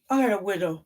I got a widow.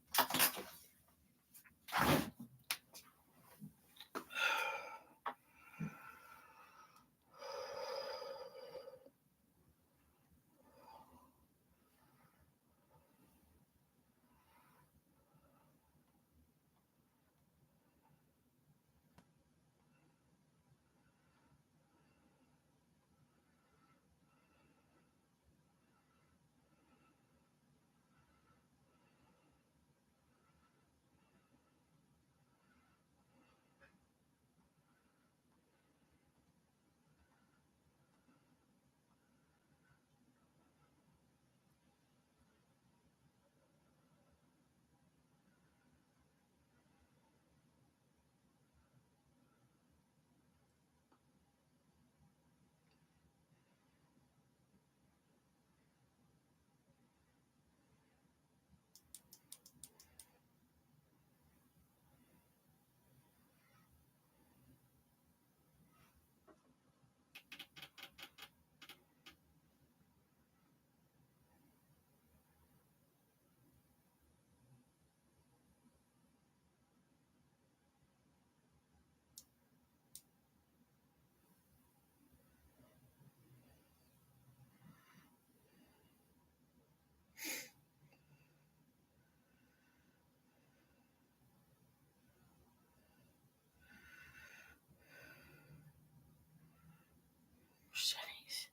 Settings.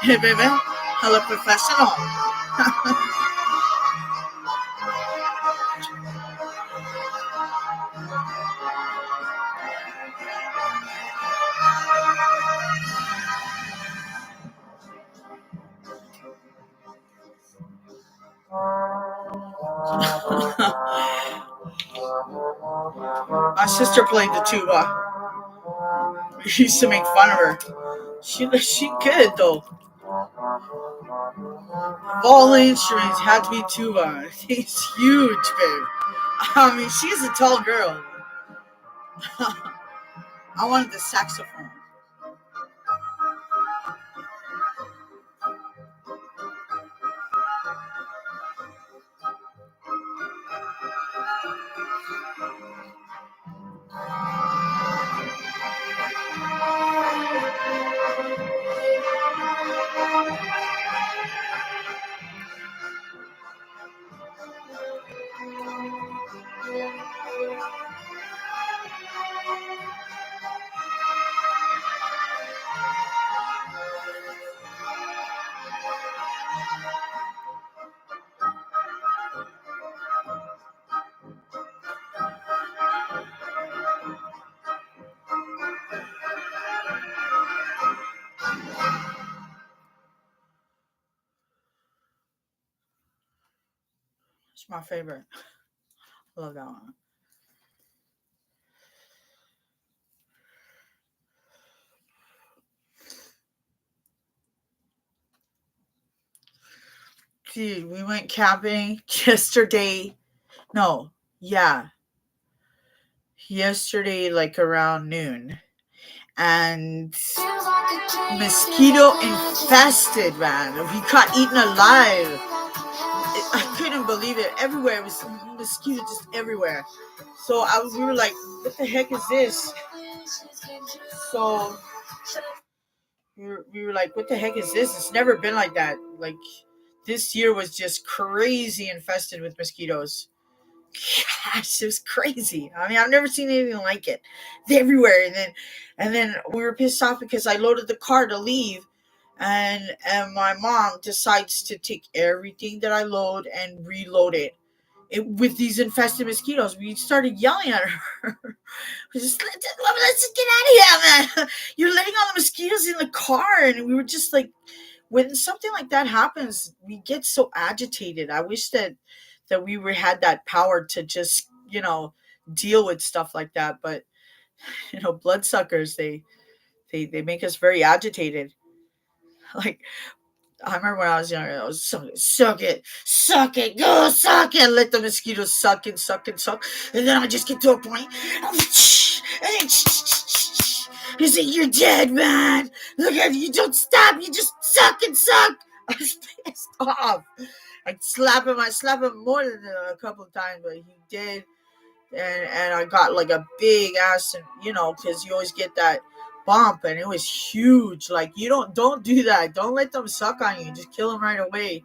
Hey, baby. I look professional. My sister played the tuba. We used to make fun of her. She good though. Of all the instruments, had to be tuba. It's huge, babe. I mean, she's a tall girl. I wanted the saxophone. It's my favorite. I love that one. Dude, we went camping yesterday. No, yeah, yesterday, like around noon. And mosquito infested, man. We got eaten alive. I couldn't believe it. Everywhere it was mosquito, just everywhere. So we were like, "What the heck is this?" So we were like, "What the heck is this?" It's never been like that. Like this year was just crazy infested with mosquitoes. Gosh, it was crazy. I mean, I've never seen anything like it. It's everywhere. And then we were pissed off because I loaded the car to leave, and my mom decides to take everything that I load and reload it with these infested mosquitoes. We started yelling at her. Let's just get out of here, man. You're letting all the mosquitoes in the car. And we were just like, when something like that happens, we get so agitated. I wish that had that power to just, deal with stuff like that. But, bloodsuckers, they make us very agitated. Like, I remember when I was younger, I was suck it, go suck it, let the mosquitoes suck and suck and suck, and then I just get to a point, and then you say, "You're dead, man. Look at you, don't stop, you just suck and suck." I was pissed off. I slap him more than a couple of times, but he did, and I got like a big ass, and because you always get that bump, and it was huge. Like, you don't do that. Don't let them suck on you. Just kill them right away.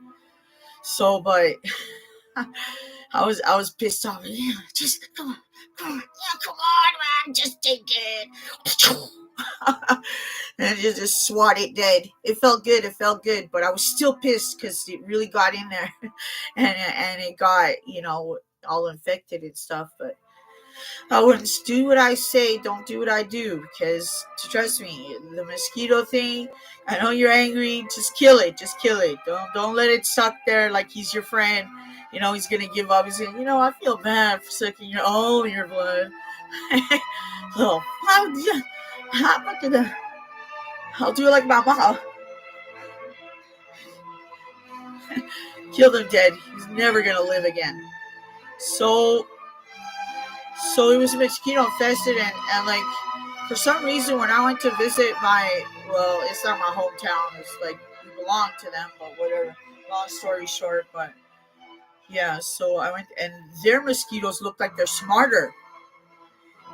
So, but I was pissed off. Yeah, just come on, yeah, come on, man, just take it. And just swat it dead. It felt good, but I was still pissed because it really got in there, and it got all infected and stuff. But I wouldn't do what I say, don't do what I do, because trust me, the mosquito thing. I know you're angry. Just kill it. Just kill it. Don't let it suck there like he's your friend. He's gonna give up. He's gonna, I feel bad for sucking your blood. So I'll do it like my mom. Kill him dead. He's never gonna live again. So it was mosquito infested, and like, for some reason, when I went to visit it's not my hometown. It's like we belong to them, but whatever. Long story short, but yeah. So I went, and their mosquitoes look like they're smarter.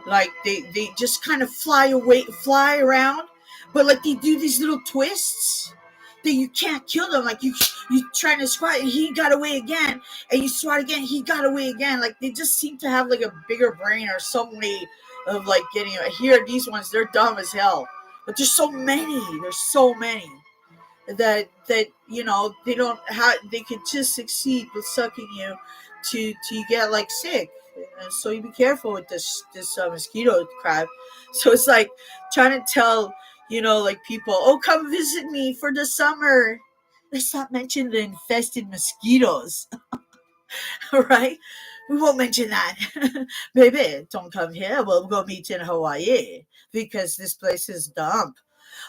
Like they just kind of fly around, but like they do these little twists that you can't kill them. Like you trying to swat, and he got away again, and you swat again, he got away again. Like they just seem to have like a bigger brain or some way of like getting it. Here, these ones, they're dumb as hell, but there's so many. There's so many that they don't have. They could just succeed with sucking you to get like sick. And so you be careful with this mosquito crap. So it's like trying to tell like people, "Oh, come visit me for the summer." Let's not mention the infested mosquitoes. All right, we won't mention that. Baby, don't come here. We'll go meet in Hawaii because this place is dump.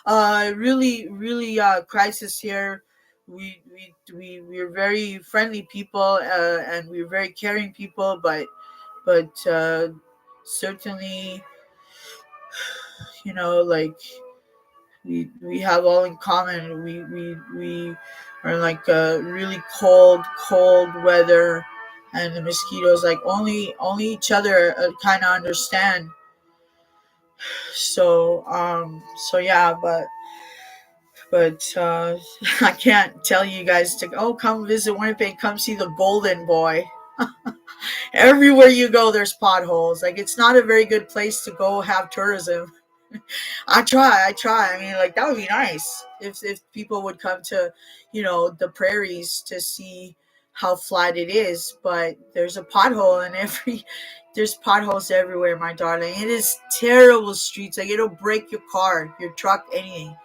Really, really, crisis here. We're very friendly people, and we're very caring people, but certainly, like, we have all in common. We are like really cold weather, and the mosquitoes, like, only each other kind of understand. So yeah, but I can't tell you guys to come visit Winnipeg, come see the Golden Boy. Everywhere you go, there's potholes. Like, it's not a very good place to go have tourism. I try. I mean, like, that would be nice if people would come to, the prairies to see how flat it is. But there's a pothole in there's potholes everywhere, my darling. It is terrible streets. Like, it'll break your car, your truck, anything.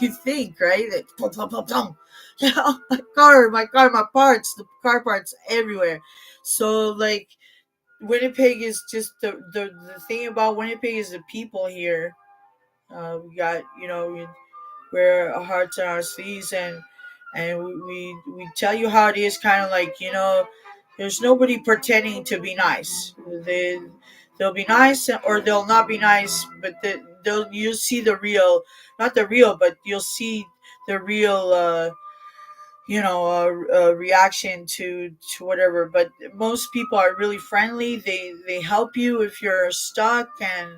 You think, right? That plum, plum, plum, plum. My parts, the car parts everywhere. So like Winnipeg is just the thing about Winnipeg is the people here. We got, we wear our hearts on our sleeves, and we tell you how it is, kind of like, there's nobody pretending to be nice. They'll be nice or they'll not be nice, but you'll see the real, not the real, but you'll see the real reaction to whatever. But most people are really friendly. They help you if you're stuck. And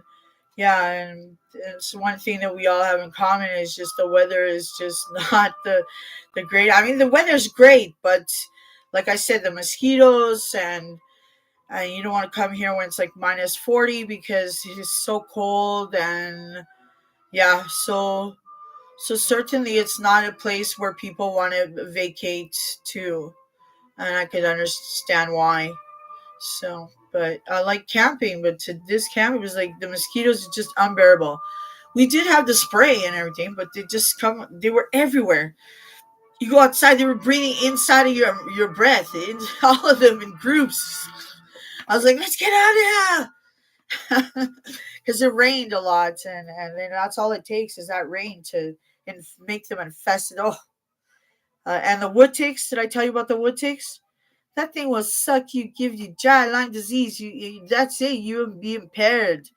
yeah, and it's one thing that we all have in common is just the weather is just not the great. I mean, the weather's great, but like I said, the mosquitoes, and you don't want to come here when it's like minus 40 because it's so cold. And yeah, so certainly it's not a place where people want to vacate to, and I could understand why. So, but I like camping, but to this camp, it was like the mosquitoes are just unbearable. We did have the spray and everything, but they were everywhere. You go outside, they were breathing inside of your breath, all of them in groups. I was like, let's get out of here. Because it rained a lot, and then that's all it takes is that rain to make them infested. Oh, and the wood ticks. Did I tell you about the wood ticks? That thing will suck you, give you dry Lyme disease. That's it. You will be impaired.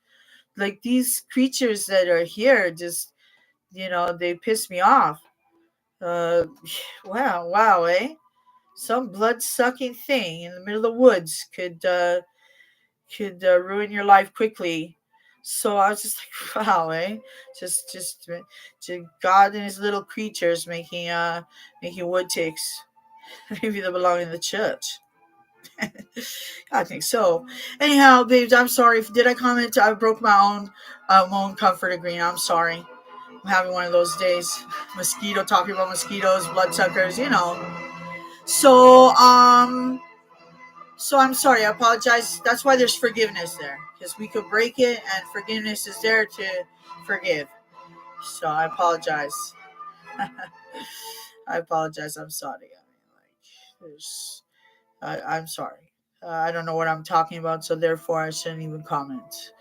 Like these creatures that are here, just they piss me off. Uh, wow, eh? Some blood sucking thing in the middle of the woods could ruin your life quickly. So I was just like, wow, eh? Just God and His little creatures making wood ticks. Maybe they belong in the church. I think so. Anyhow, babes, I'm sorry. Did I comment? I broke my own comfort agreement. I'm sorry. I'm having one of those days. Talking about mosquitoes, bloodsuckers. So, so I'm sorry. I apologize. That's why there's forgiveness there, because we could break it, and forgiveness is there to forgive. So I apologize. I apologize. I'm sorry. I mean, I'm sorry. I don't know what I'm talking about, so therefore I shouldn't even comment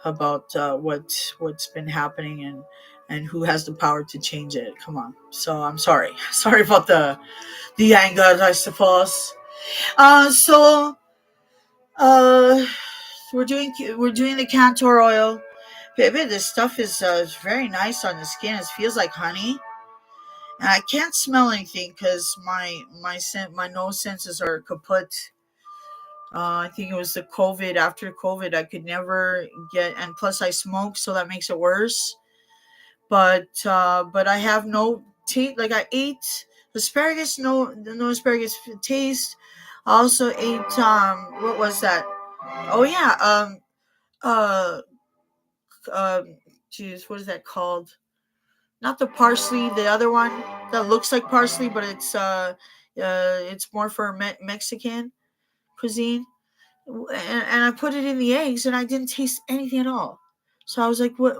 about what's been happening, and who has the power to change it. Come on. So I'm sorry. Sorry about the anger, I suppose. So uh, we're doing the Cantor oil. Baby, this stuff is very nice on the skin. It feels like honey. And I can't smell anything because my nose senses are kaput. I think it was the COVID. After COVID, I could never get, and plus I smoke, so that makes it worse. But I have no taste. Like I ate asparagus, no asparagus taste. I also ate what was that? Oh yeah, uh, geez, what is that called? Not the parsley, the other one that looks like parsley, but it's more for Mexican cuisine. And I put it in the eggs, and I didn't taste anything at all. So I was like, "What?"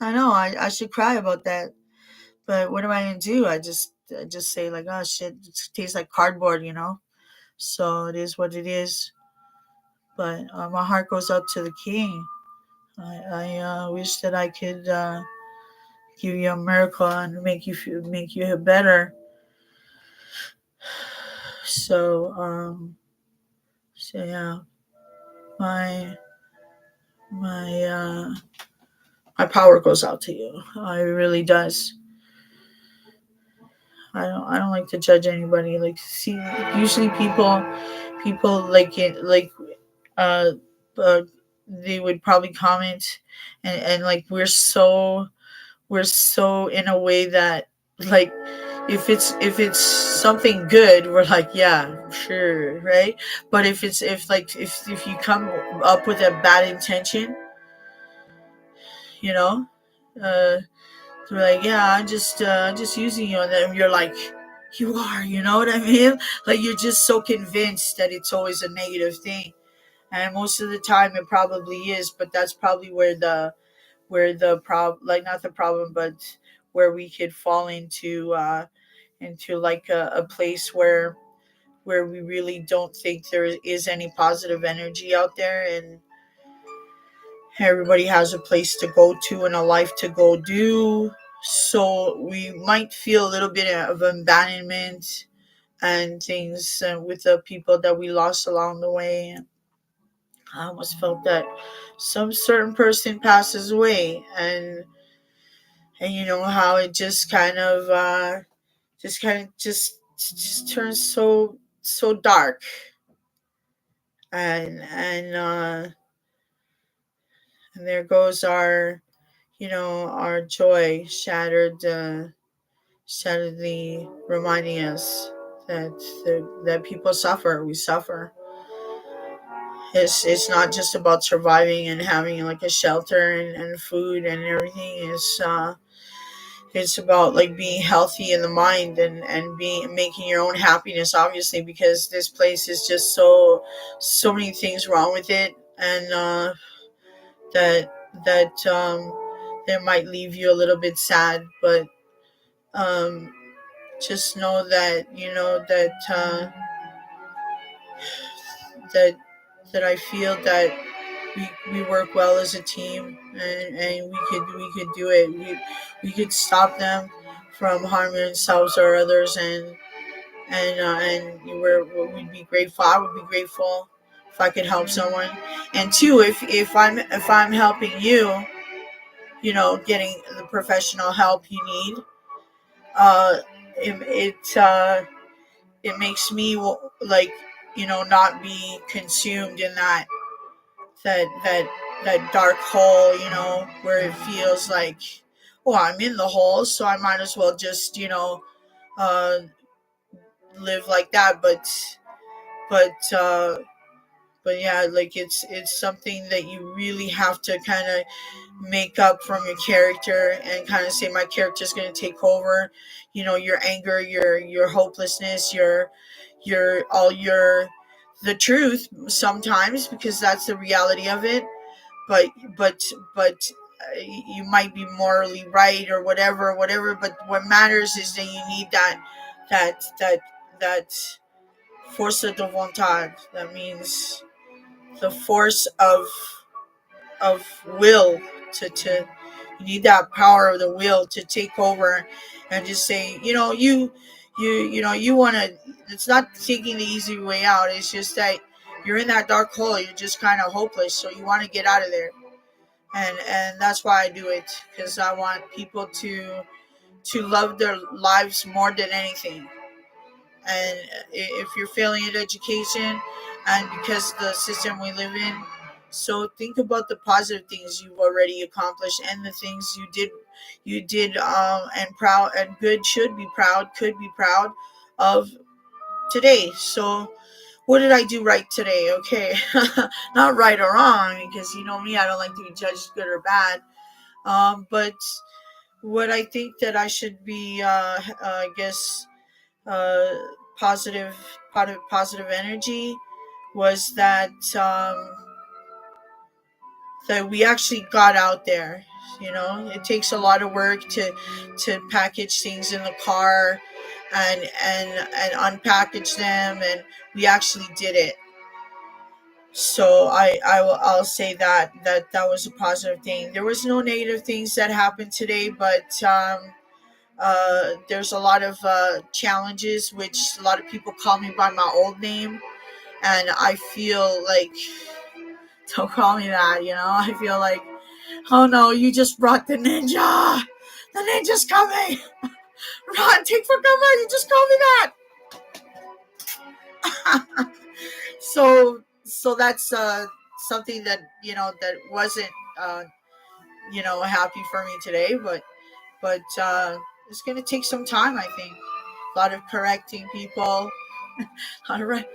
I know I should cry about that, but what am I gonna do? I just say like, "Oh shit, it tastes like cardboard." So it is what it is. But my heart goes out to the king. I wish that I could give you a miracle and make you better. So so yeah, my my my power goes out to you. It really does. I don't like to judge anybody. Like, see, usually people like it, like uh, uh they would probably comment, and like we're so in a way that, like, if it's something good, we're like, yeah, sure, right? But if you come up with a bad intention, you know uh they're like, yeah, I'm just using you, and then you're like, you are, you know what I mean? Like, you're just so convinced that it's always a negative thing, and most of the time it probably is, but that's probably where the like not the problem, but where we could fall into like a place where we really don't think there is any positive energy out there, and everybody has a place to go to and a life to go do. So we might feel a little bit of abandonment and things with the people that we lost along the way. I almost felt that some certain person passes away, and you know how it just turns so dark, and and there goes our, you know, our joy shattered, shatteredly reminding us that that people suffer. We suffer. It's not just about surviving and having like a shelter and food and everything. It's about like being healthy in the mind, and being making your own happiness, obviously, because this place is just so many things wrong with it, and that that that might leave you a little bit sad, but um just know that, you know, that that I feel that we work well as a team, and we could do it. We could stop them from harming themselves or others, and we'd be grateful. I would be grateful if I could help someone. And two, if I'm helping you, you know, getting the professional help you need, uh it makes me like, you know, not be consumed in that that that dark hole, you know, where it feels like, oh, I'm in the hole, so I might as well just, you know, uh live like that. But uh but yeah, like it's something that you really have to kind of make up from your character, and kind of say my character is going to take over, you know, your anger, your hopelessness, your all your the truth sometimes, because that's the reality of it. but but but you might be morally right or whatever, but what matters is that you need that that that force de volonté. That means the force of will to you need that power of the will to take over, and just say, you know, you know, you want to, it's not taking the easy way out, it's just that you're in that dark hole, you're just kind of hopeless, so you want to get out of there. And that's why I do it, because I want people to love their lives more than anything. And if you're failing at education, and because the system we live in, so think about the positive things you've already accomplished, and the things you did, and proud and good, should be proud, could be proud of today. So what did I do right today? Okay. Not right or wrong, because you know me, I don't like to be judged good or bad. But what I think that I should be, I guess, uh, positive, positive energy, was that we actually got out there. You know, it takes a lot of work to package things in the car, and unpackage them, and we actually did it. So I'll say that was a positive thing. There was no negative things that happened today, but there's a lot of challenges, which a lot of people call me by my old name, and I feel like, don't call me that. You know, I feel like, oh no, you just brought the ninja. The ninja's coming. Run, take for cover. You just called me that. So that's something that, you know, that wasn't, you know, happy for me today, but it's gonna take some time, I think. A lot of correcting people. All right.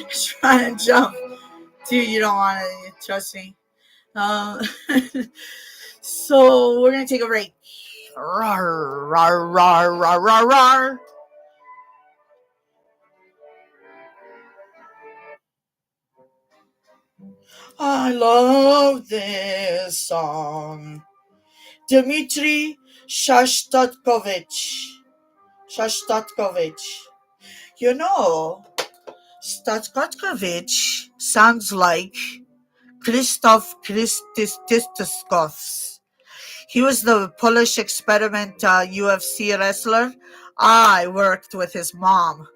Trying to jump, dude. You don't want to, trust me. Um, so we're gonna take a break. Rawr, rawr, rawr, rawr, rawr, rawr. I love this song. Dmitry Shostakovich. Shostakovich. You know, Shostakovich sounds like Krzysztof Krzysztof. He was the Polish experiment UFC wrestler. I worked with his mom.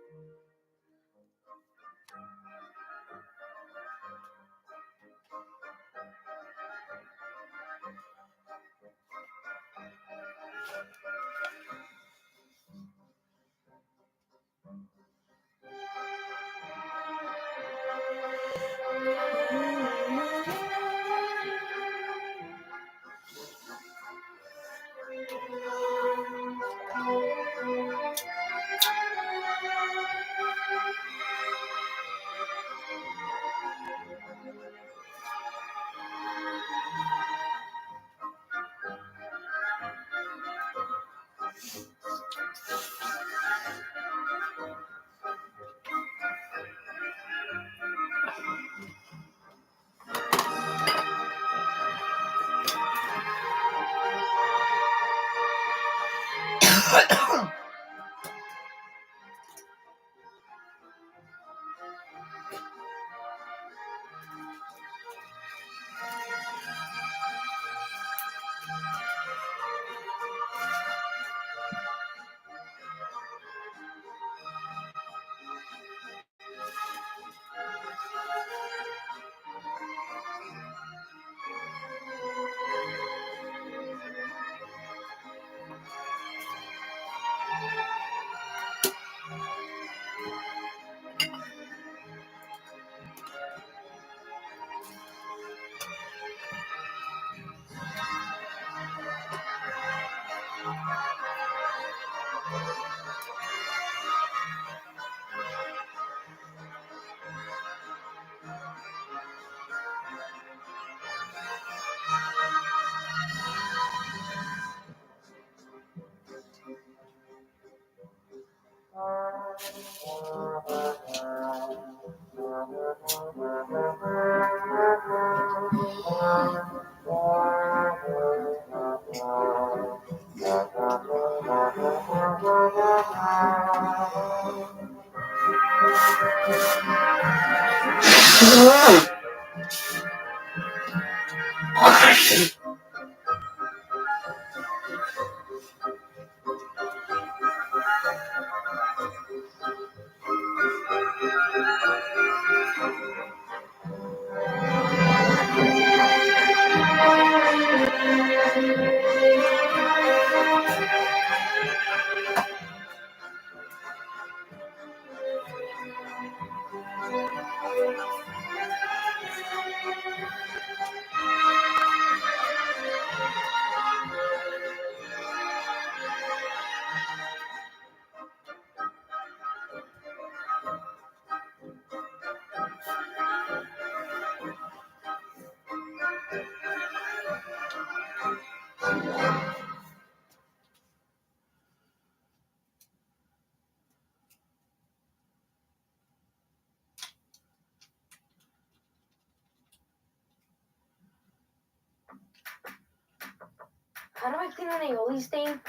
How do I clean an aioli stain?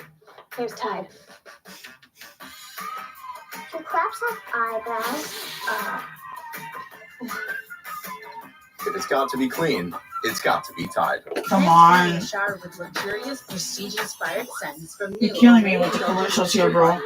Here's Tide. Do crabs have eyebrows? If it's got to be clean, it's got to be Tide. Come on. Shower with luxurious, prestige-inspired scents from You're killing me with the commercials here, bro.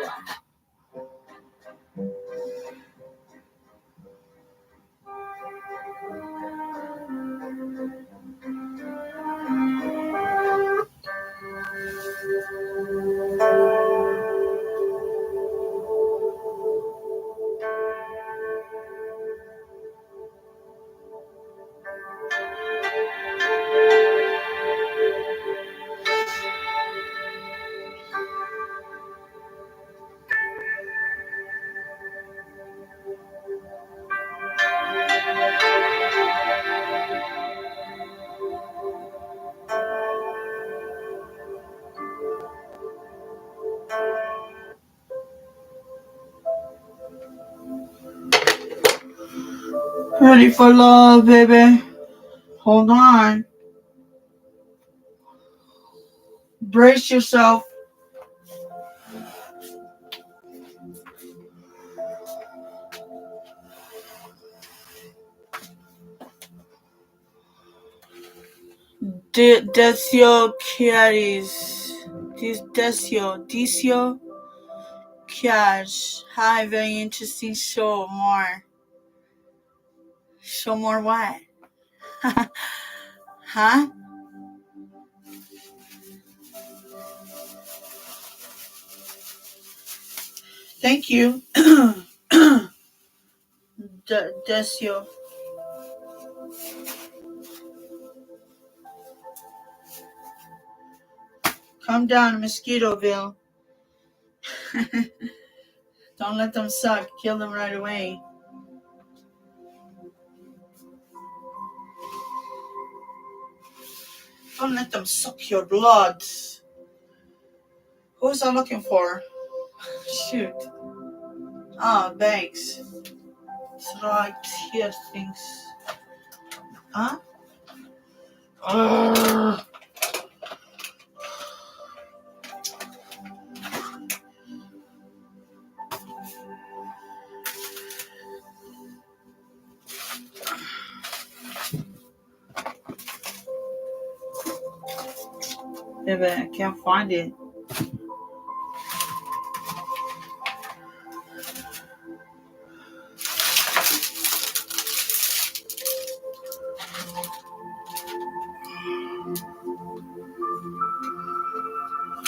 Ready for love, baby. Hold on. Brace yourself. Decio Chiaris. Decio Chiaris. Hi, very interesting show. More. Show more what? Huh? Thank you. Decio. Come down, Mosquitoville. Don't let them suck. Kill them right away. Don't let them suck your blood. Who was I looking for? Shoot. Ah, bags. Right here, things. Huh? Ugh. Yeah, but I can't find it.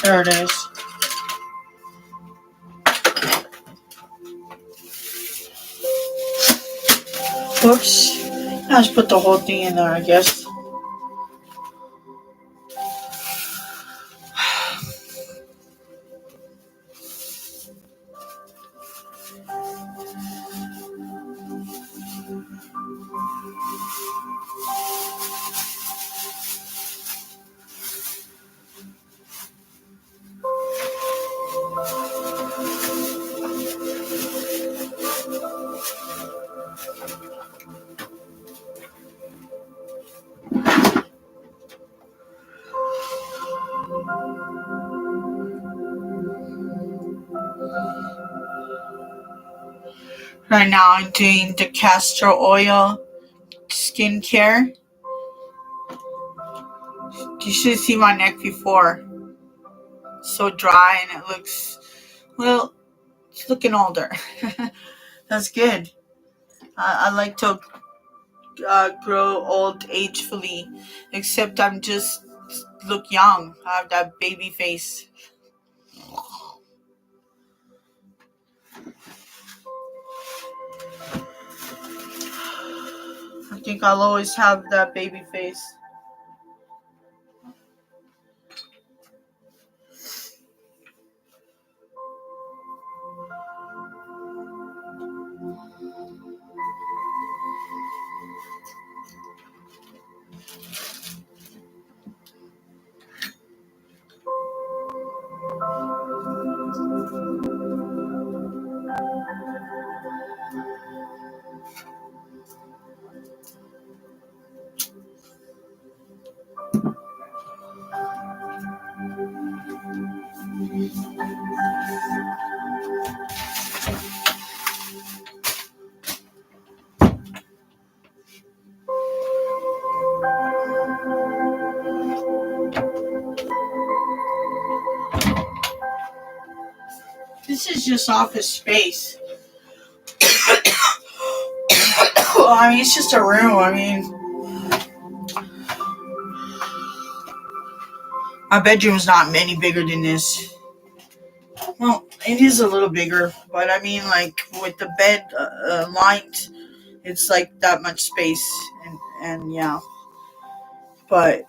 There it is. Whoops. I just put the whole thing in there, I guess. Right now I'm doing the castor oil skincare. You should see my neck before. So dry and it looks, well, it's looking older. That's good. I like to grow old agefully, except I'm just look young. I have that baby face. I think I'll always have that baby face. This is just office space. Well, I mean, it's just a room. I mean, my bedroom's not any bigger than this. Well, it is a little bigger, but I mean, like, with the bed light, it's like that much space, and yeah. But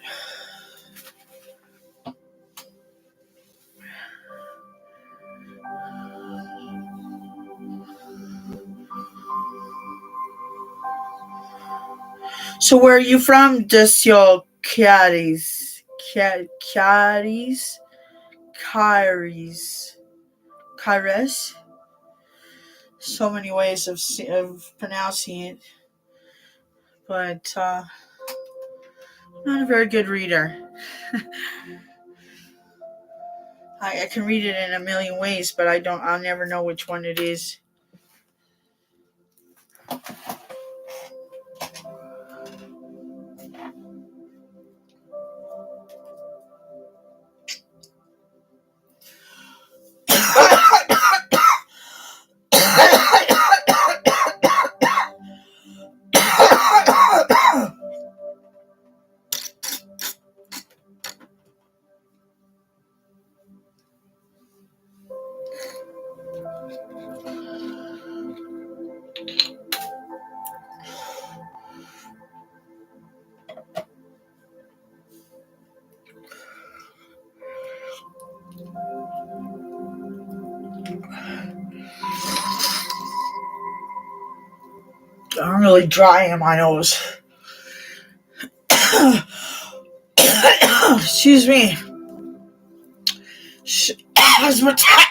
so, where are you from, Desio Caris? Caris? Caris? So many ways of pronouncing it, but Not a very good reader. I can read it in a million ways, but I'll never know which one it is. I'm really dry in my nose. Excuse me. Asthma attack.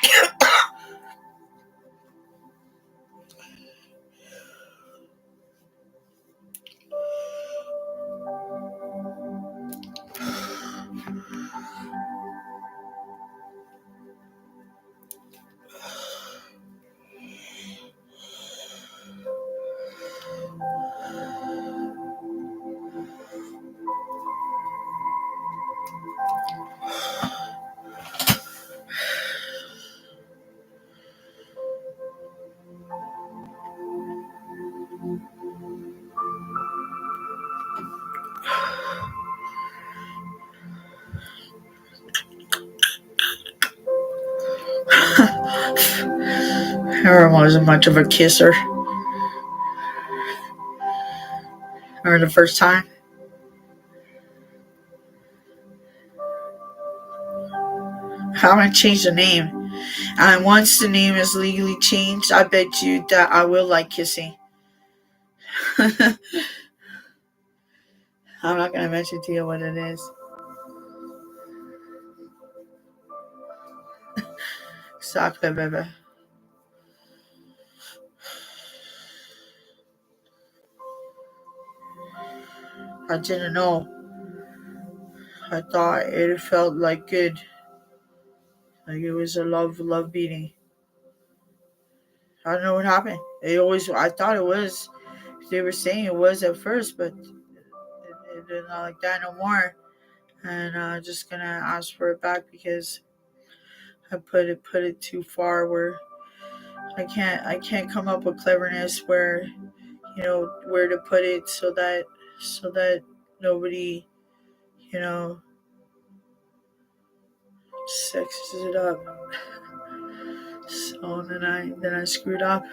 Aaron wasn't much of a kisser. Or the first time. I'm gonna change the name. And once the name is legally changed, I bet you that I will like kissing. I'm not gonna mention to you what it is. Exactly, baby. I didn't know. I thought it felt like good. Like it was a love beating. I don't know what happened. I thought it was. They were saying it was at first, but it's not like that no more. And I'm just gonna ask for it back because I put it too far where I can't come up with cleverness where where to put it so that nobody sexes it up. So then I screwed up.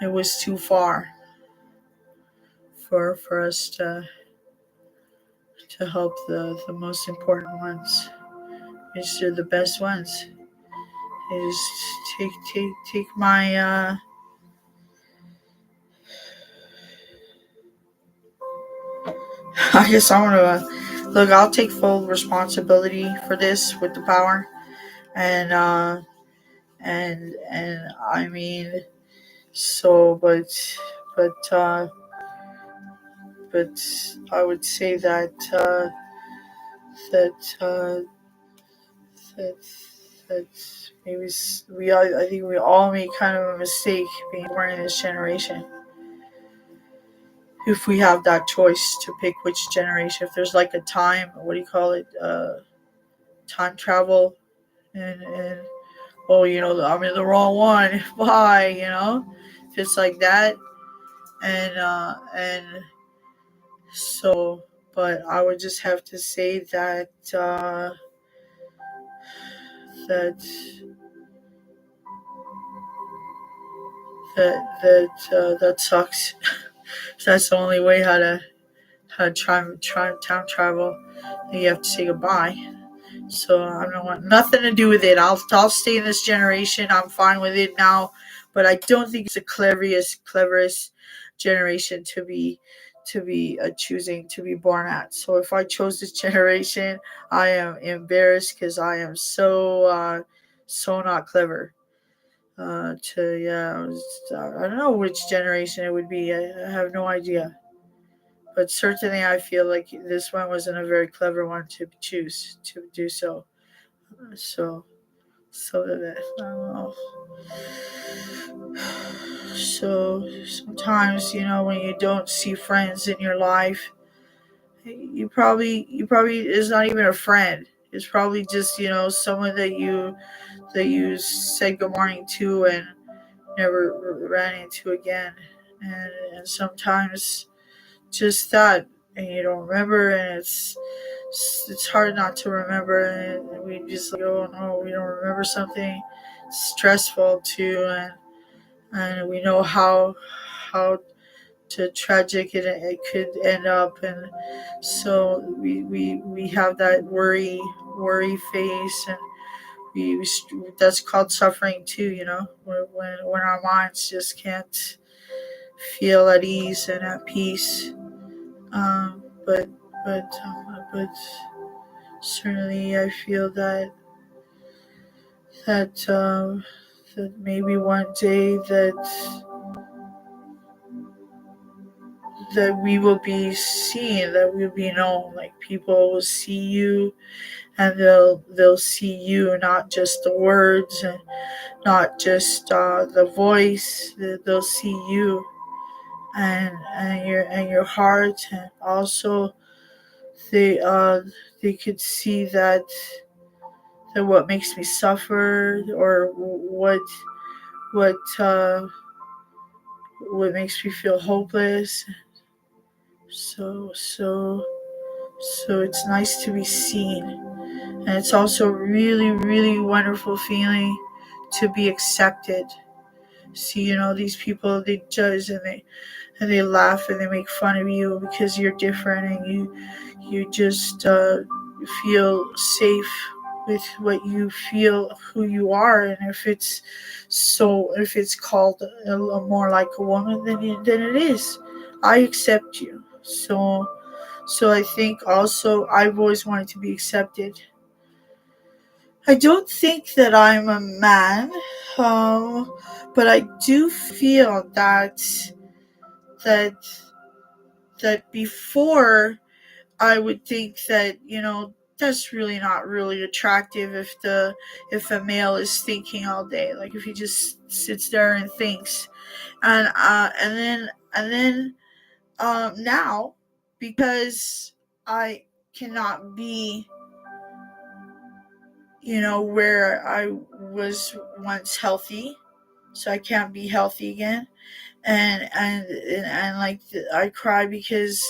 It was too far for us to help the most important ones. These are the best ones. Is take my I guess I want to look. I'll take full responsibility for this with the power, and I mean, so but I would say that that that maybe I think we all made kind of a mistake being born in this generation. If we have that choice to pick which generation, if there's like a time, what do you call it, time travel, and oh, I'm in the wrong one. Why, if it's like that, and so, but I would just have to say that that sucks. That's the only way how to try time travel. You have to say goodbye. So I don't want nothing to do with it. I'll stay in this generation. I'm fine with it now, but I don't think it's the cleverest generation to be choosing to be born at. So if I chose this generation, I am embarrassed because I am so not clever. I don't know which generation it would be. I have no idea. but certainly I feel like this one wasn't a very clever one to choose to do so. So, so that I don't know. So sometimes, when you don't see friends in your life, you probably is not even a friend. It's probably just someone that you said good morning to and never ran into again. And sometimes just that, and you don't remember, and it's hard not to remember, and we just like, oh no, we don't remember something. It's stressful too, and we know how to tragic it could end up, and so we have that worry face, and we that's called suffering too, when our minds just can't feel at ease and at peace. But certainly I feel that maybe one day that we will be seen, that we'll be known. Like people will see you, and they'll see you, not just the words and not just the voice. They'll see you and your heart, and also they uh they could see that what makes me suffer, or what uh what makes me feel hopeless. So it's nice to be seen, and it's also really, really wonderful feeling to be accepted. See, these people, they judge, and they laugh, and they make fun of you because you're different, and you just feel safe with what you feel, who you are. And if it's called more like a woman, then it is. I accept you. So I think also I've always wanted to be accepted. I don't think that I'm a man, um, but I do feel that that before I would think that that's really not really attractive if a male is thinking all day, like if he just sits there and thinks. And then now, because I cannot be where I was once healthy, so I can't be healthy again. And like I cry because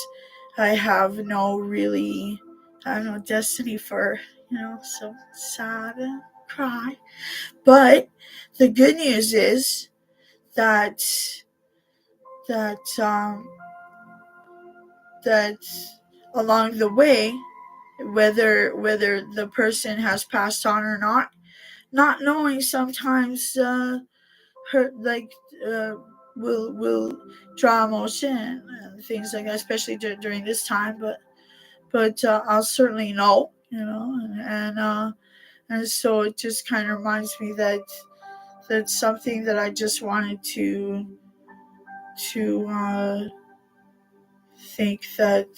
I have no really, I have no destiny for, so sad and cry. But the good news is that that that along the way, whether the person has passed on or not knowing sometimes hurt, like uh, will draw emotion and things like that, especially during this time. But I'll certainly know, and so it just kind of reminds me that that's something that I just wanted to think that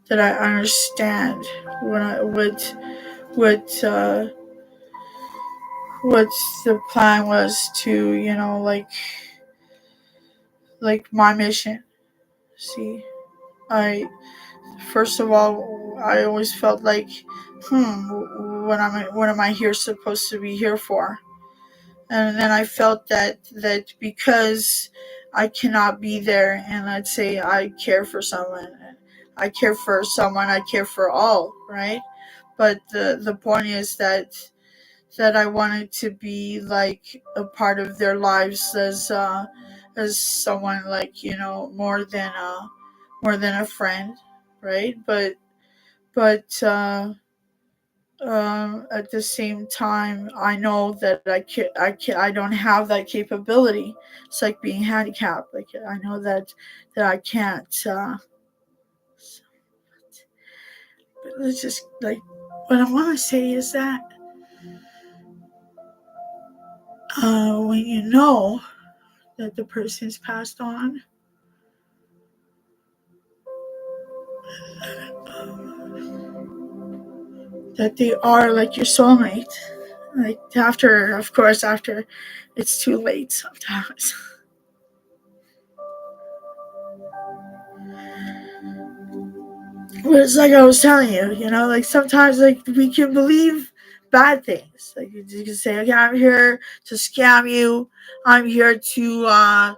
I understand when I what what the plan was to, like my mission. See, I first of all, I always felt like, what am I here supposed to be here for? And then I felt that because I cannot be there, and let's say I care for someone, I care for all, right? But the point is that I wanted to be like a part of their lives as someone, like, more than a friend, right? But at the same time, I know that I don't have that capability. It's like being handicapped. Like I know that I can't. But it's just like what I want to say is that when you know that the person's passed on, that they are like your soulmate. Like after, of course, after it's too late sometimes. But it's like I was telling you, like sometimes like we can believe bad things. Like you can say, okay, I'm here to scam you. I'm here to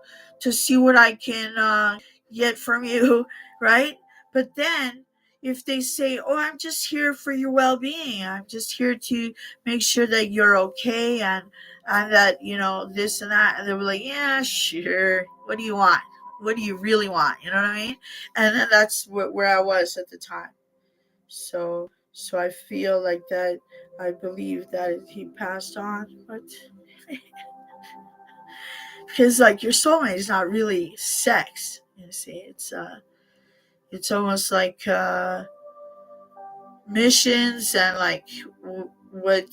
see what I can get from you, right? But then if they say, oh, I'm just here for your well-being. I'm just here to make sure that you're okay and that, this and that. And they were like, yeah, sure. What do you want? What do you really want? You know what I mean? And then that's where I was at the time. So I feel like that. I believe that he passed on, but because like your soulmate is not really sex. You see, it's almost like missions and like what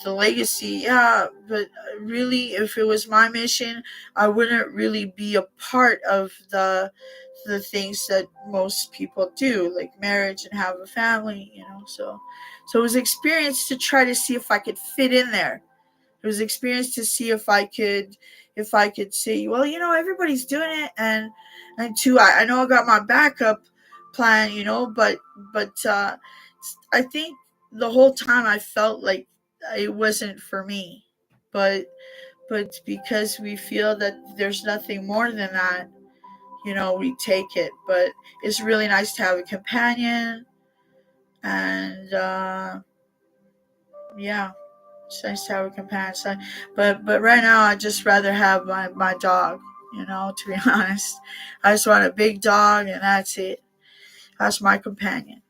the legacy. Yeah, but really, if it was my mission, I wouldn't really be a part of the things that most people do, like marriage and have a family, so it was experience to try to see if I could fit in there. It was experience to see if I could say, well, everybody's doing it, and two, I know I got my backup plan, but I think the whole time I felt like it wasn't for me, but because we feel that there's nothing more than that, we take it. But it's really nice to have a companion, and yeah, it's nice to have a companion. So, but right now, I just rather have my dog. To be honest, I just want a big dog, and that's it. That's my companion.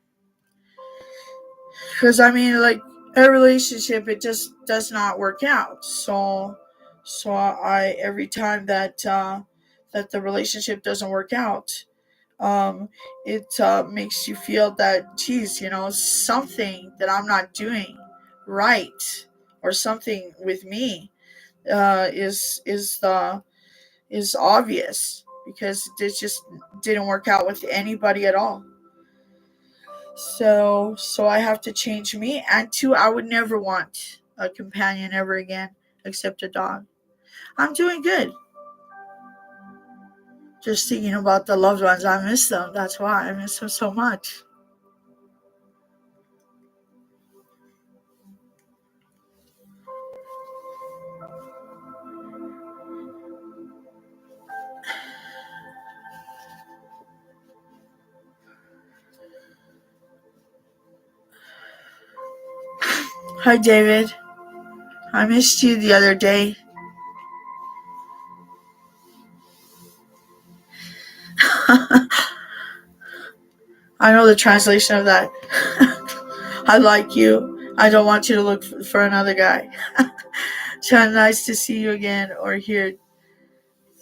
Because I mean, like a relationship, it just does not work out. So I every time that the relationship doesn't work out, it makes you feel that, geez, something that I'm not doing right, or something with me is obvious, because this just didn't work out with anybody at all. So I have to change me, and two, I would never want a companion ever again except a dog. I'm doing good. Just thinking about the loved ones, I miss them. That's why I miss them so much. Hi, David. I missed you the other day. I know the translation of that. I like you. I don't want you to look for another guy. So nice to see you again or hear.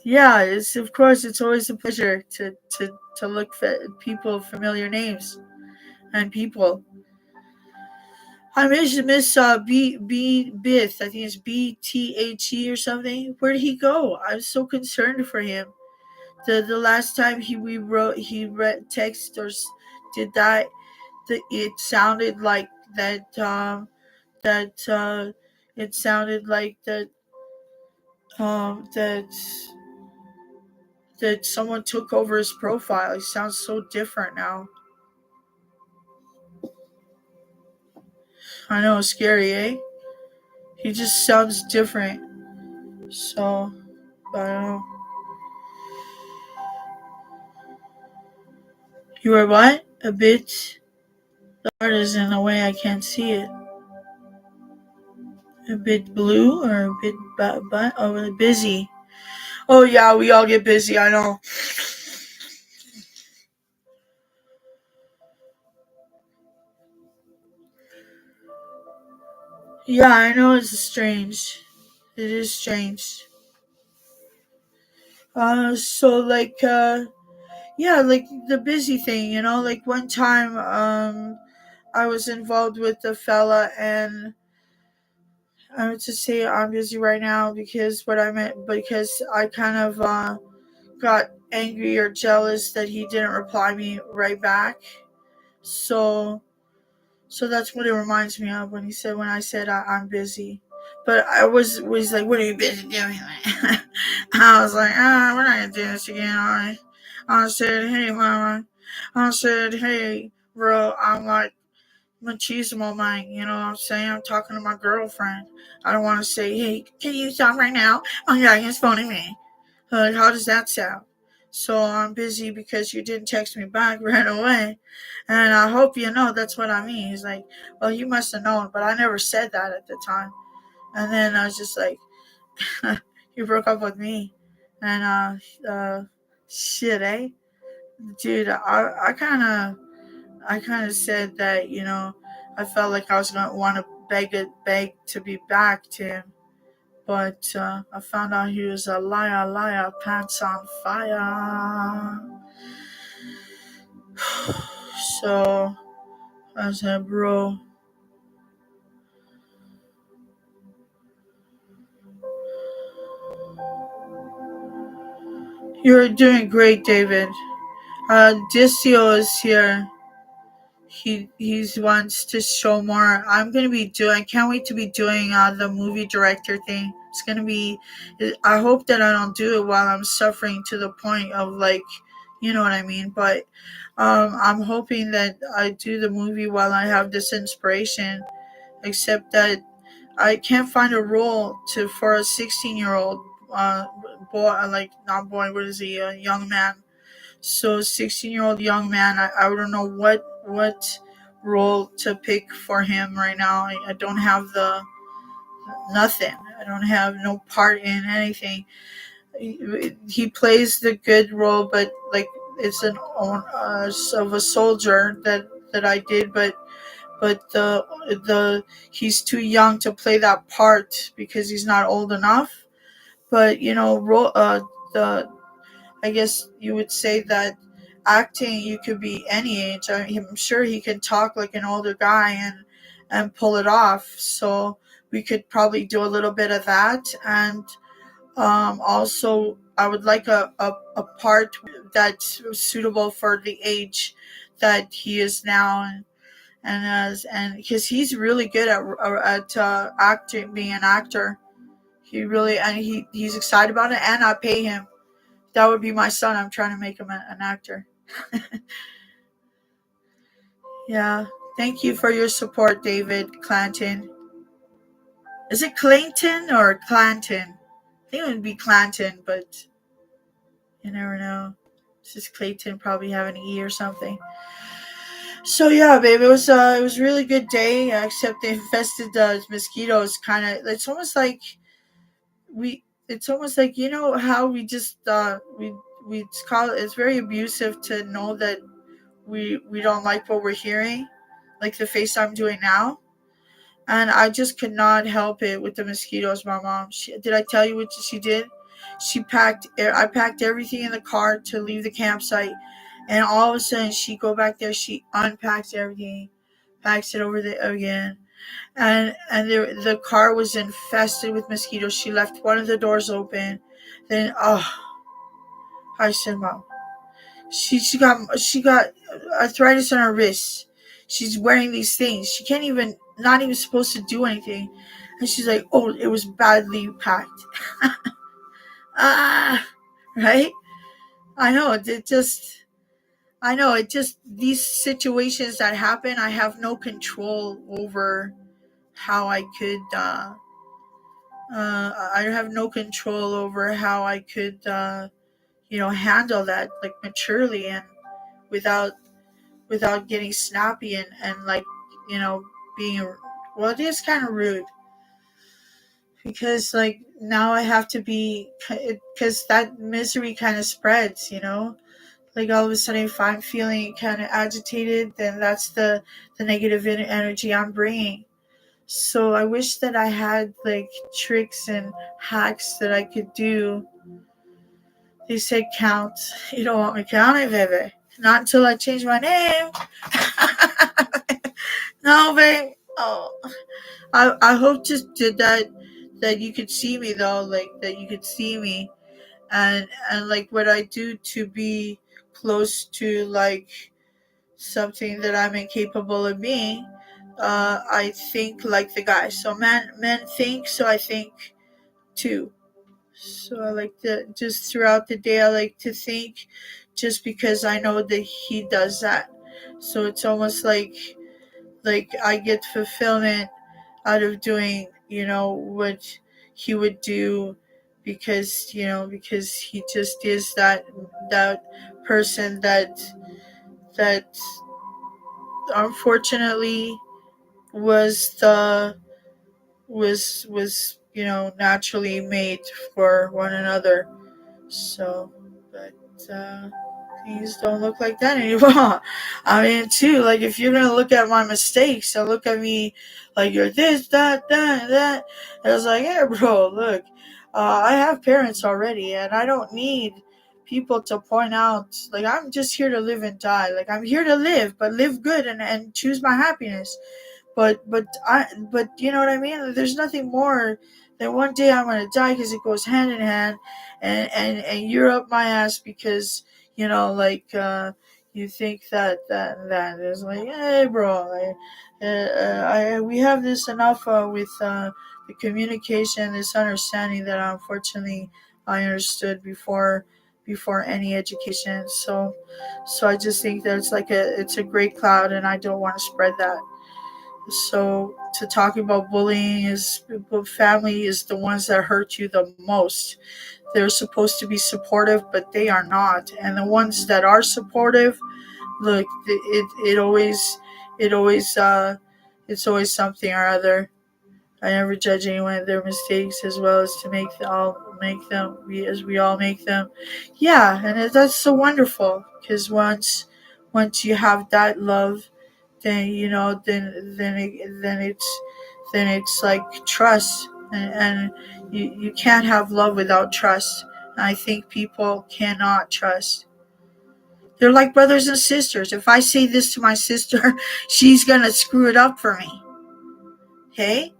Yeah, it's of course it's always a pleasure to look at people, familiar names and people. I miss B Bith. I think it's BTHE or something. Where did he go? I was so concerned for him. The last time he read text or did that, it sounded like that it sounded like that someone took over his profile. He sounds so different now. I know, it's scary, eh? He just sounds different. So I don't know. You were what? A bit. The art is in a way I can't see it. A bit blue or a bit busy. Oh yeah, we all get busy. I know. Yeah, I know it's strange. It is strange. So like, yeah, like the busy thing, like one time, I was involved with a fella, and I would just say I'm busy right now because what I meant, because I kind of, got angry or jealous that he didn't reply me right back. So that's what it reminds me of when I said I'm busy. But I was like, what are you busy doing? I was like, we're not gonna do this again, alright? I said, hey mama. I said, hey bro, I'm like machismo man, you know what I'm saying? I'm talking to my girlfriend. I don't wanna say, hey, can you stop right now? Oh yeah, he's phoning me. How does that sound? So I'm busy because you didn't text me back right away. And I hope you know that's what I mean. He's like, well, you must have known, but I never said that at the time. And then I was just like, you broke up with me. And, shit, eh? Dude, I kind of said that, I felt like I was going to want to beg to be back to him. But I found out he was a liar, pants on fire. So I said, bro, you're doing great, David. Disio is here. He wants to show more. I'm gonna be doing. I can't wait to be doing the movie director thing. It's gonna be. I hope that I don't do it while I'm suffering to the point of like, you know what I mean. But I'm hoping that I do the movie while I have this inspiration. Except that I can't find a role for a 16-year-old boy, like not boy. What is he? A young man. So 16-year-old young man, I don't know what role to pick for him right now. I don't have nothing. I don't have no part in anything. He plays the good role, but like it's an of a soldier that I did, but the he's too young to play that part because he's not old enough. But the I guess you would say that acting, you could be any age. I'm sure he can talk like an older guy and pull it off. So we could probably do a little bit of that. And also, I would like a part that's suitable for the age that he is now. And because he's really good at acting, being an actor. He's excited about it, and I pay him. That would be my son. I'm trying to make him an actor. Yeah. Thank you for your support, David Clanton. Is it Clayton or Clanton? I think it would be Clanton, but you never know. It's just Clayton, probably have an E or something. So yeah, babe, it was a really good day. Except they infested mosquitoes. Kind of, it's almost like how we just we call it. It's very abusive to know that we don't like what we're hearing, like the face I'm doing now. And I just could not help it with the mosquitoes. My mom, did I tell you what she did? I packed everything in the car to leave the campsite, and all of a sudden she go back there, she unpacks everything, packs it over there again, and the car was infested with mosquitoes. She left one of the doors open. Then I said, Mom, she got arthritis on her wrists. She's wearing these things. She can't even not even supposed to do anything. And she's like, oh, it was badly packed. Right? I know. It just these situations that happen, I have no control over how I could I have no control over how I could handle that like maturely and without getting snappy and like you know being well, it is kind of rude because like now I have to be because that misery kind of spreads, like all of a sudden if I'm feeling kind of agitated, then that's the negative energy I'm bringing. So I wish that I had like tricks and hacks that I could do. They said count. You don't want me counting, baby. Not until I change my name. No, babe. Oh, I hope just did that you could see me though, like that you could see me, and like what I do to be close to like something that I'm incapable of being, I think like the guy. So men think, so I think too. So I like to just throughout the day I like to think, just because I know that he does that. So it's almost like I get fulfillment out of doing, what he would do, because he just is that person that unfortunately was the was naturally made for one another. So, but things don't look like that anymore. I mean, too, like if you're gonna look at my mistakes, so look at me like you're this, that. And I was like, yeah, bro, look, I have parents already, and I don't need people to point out. Like, I'm just here to live and die. Like, I'm here to live, but live good and choose my happiness. But you know what I mean. There's nothing more than one day I'm gonna die, because it goes hand in hand, and you're up my ass because you think that is like, hey, bro, we have this enough with the communication, this understanding that unfortunately I understood before any education. So I just think that it's a great cloud, and I don't want to spread that. So to talk about bullying is, family is the ones that hurt you the most. They're supposed to be supportive, but they are not. And the ones that are supportive, look, it always it's always something or other. I never judge anyone at their mistakes, as well as to make them as we all make them. Yeah, and that's so wonderful, because once you have that love, then it's like trust, and you can't have love without trust. And I think people cannot trust. They're like brothers and sisters. If I say this to my sister, she's gonna screw it up for me. Okay?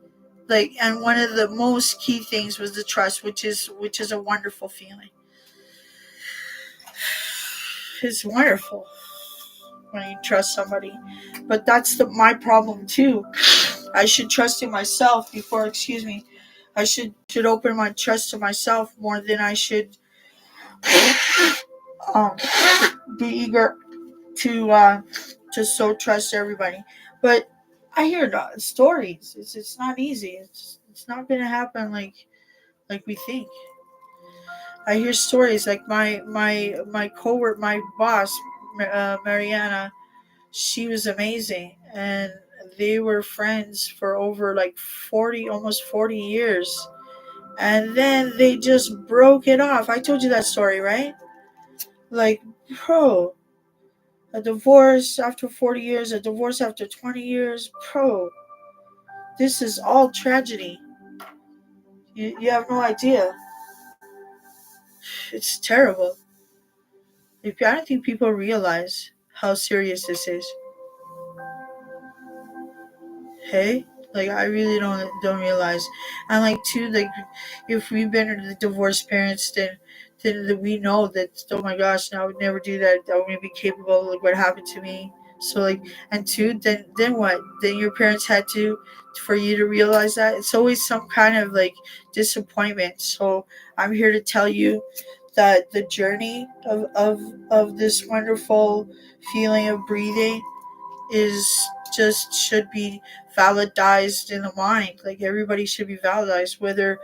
Like, and one of the most key things was the trust, which is a wonderful feeling. It's wonderful when you trust somebody. But that's my problem too. I should trust in myself before, excuse me. I should open my trust to myself more than I should um, be eager to so trust everybody. But I hear stories. It's not easy. It's not gonna happen like we think. I hear stories like my coworker, my boss, Mariana. She was amazing, and they were friends for over like 40, almost 40 years, and then they just broke it off. I told you that story, right? Like, bro, a divorce after 40 years, a divorce after 20 years, bro. This is all tragedy. You have no idea. It's terrible. I don't think people realize how serious this is. Hey, like I really don't realize. And like too, like if we've been the divorced parents, then we know that, oh my gosh, no, I would never do that. I wouldn't be capable of like what happened to me. So like, and two, then what? Then your parents had to, for you to realize that it's always some kind of like disappointment. So I'm here to tell you that the journey of this wonderful feeling of breathing is just should be validized in the mind. Like everybody should be validized, whether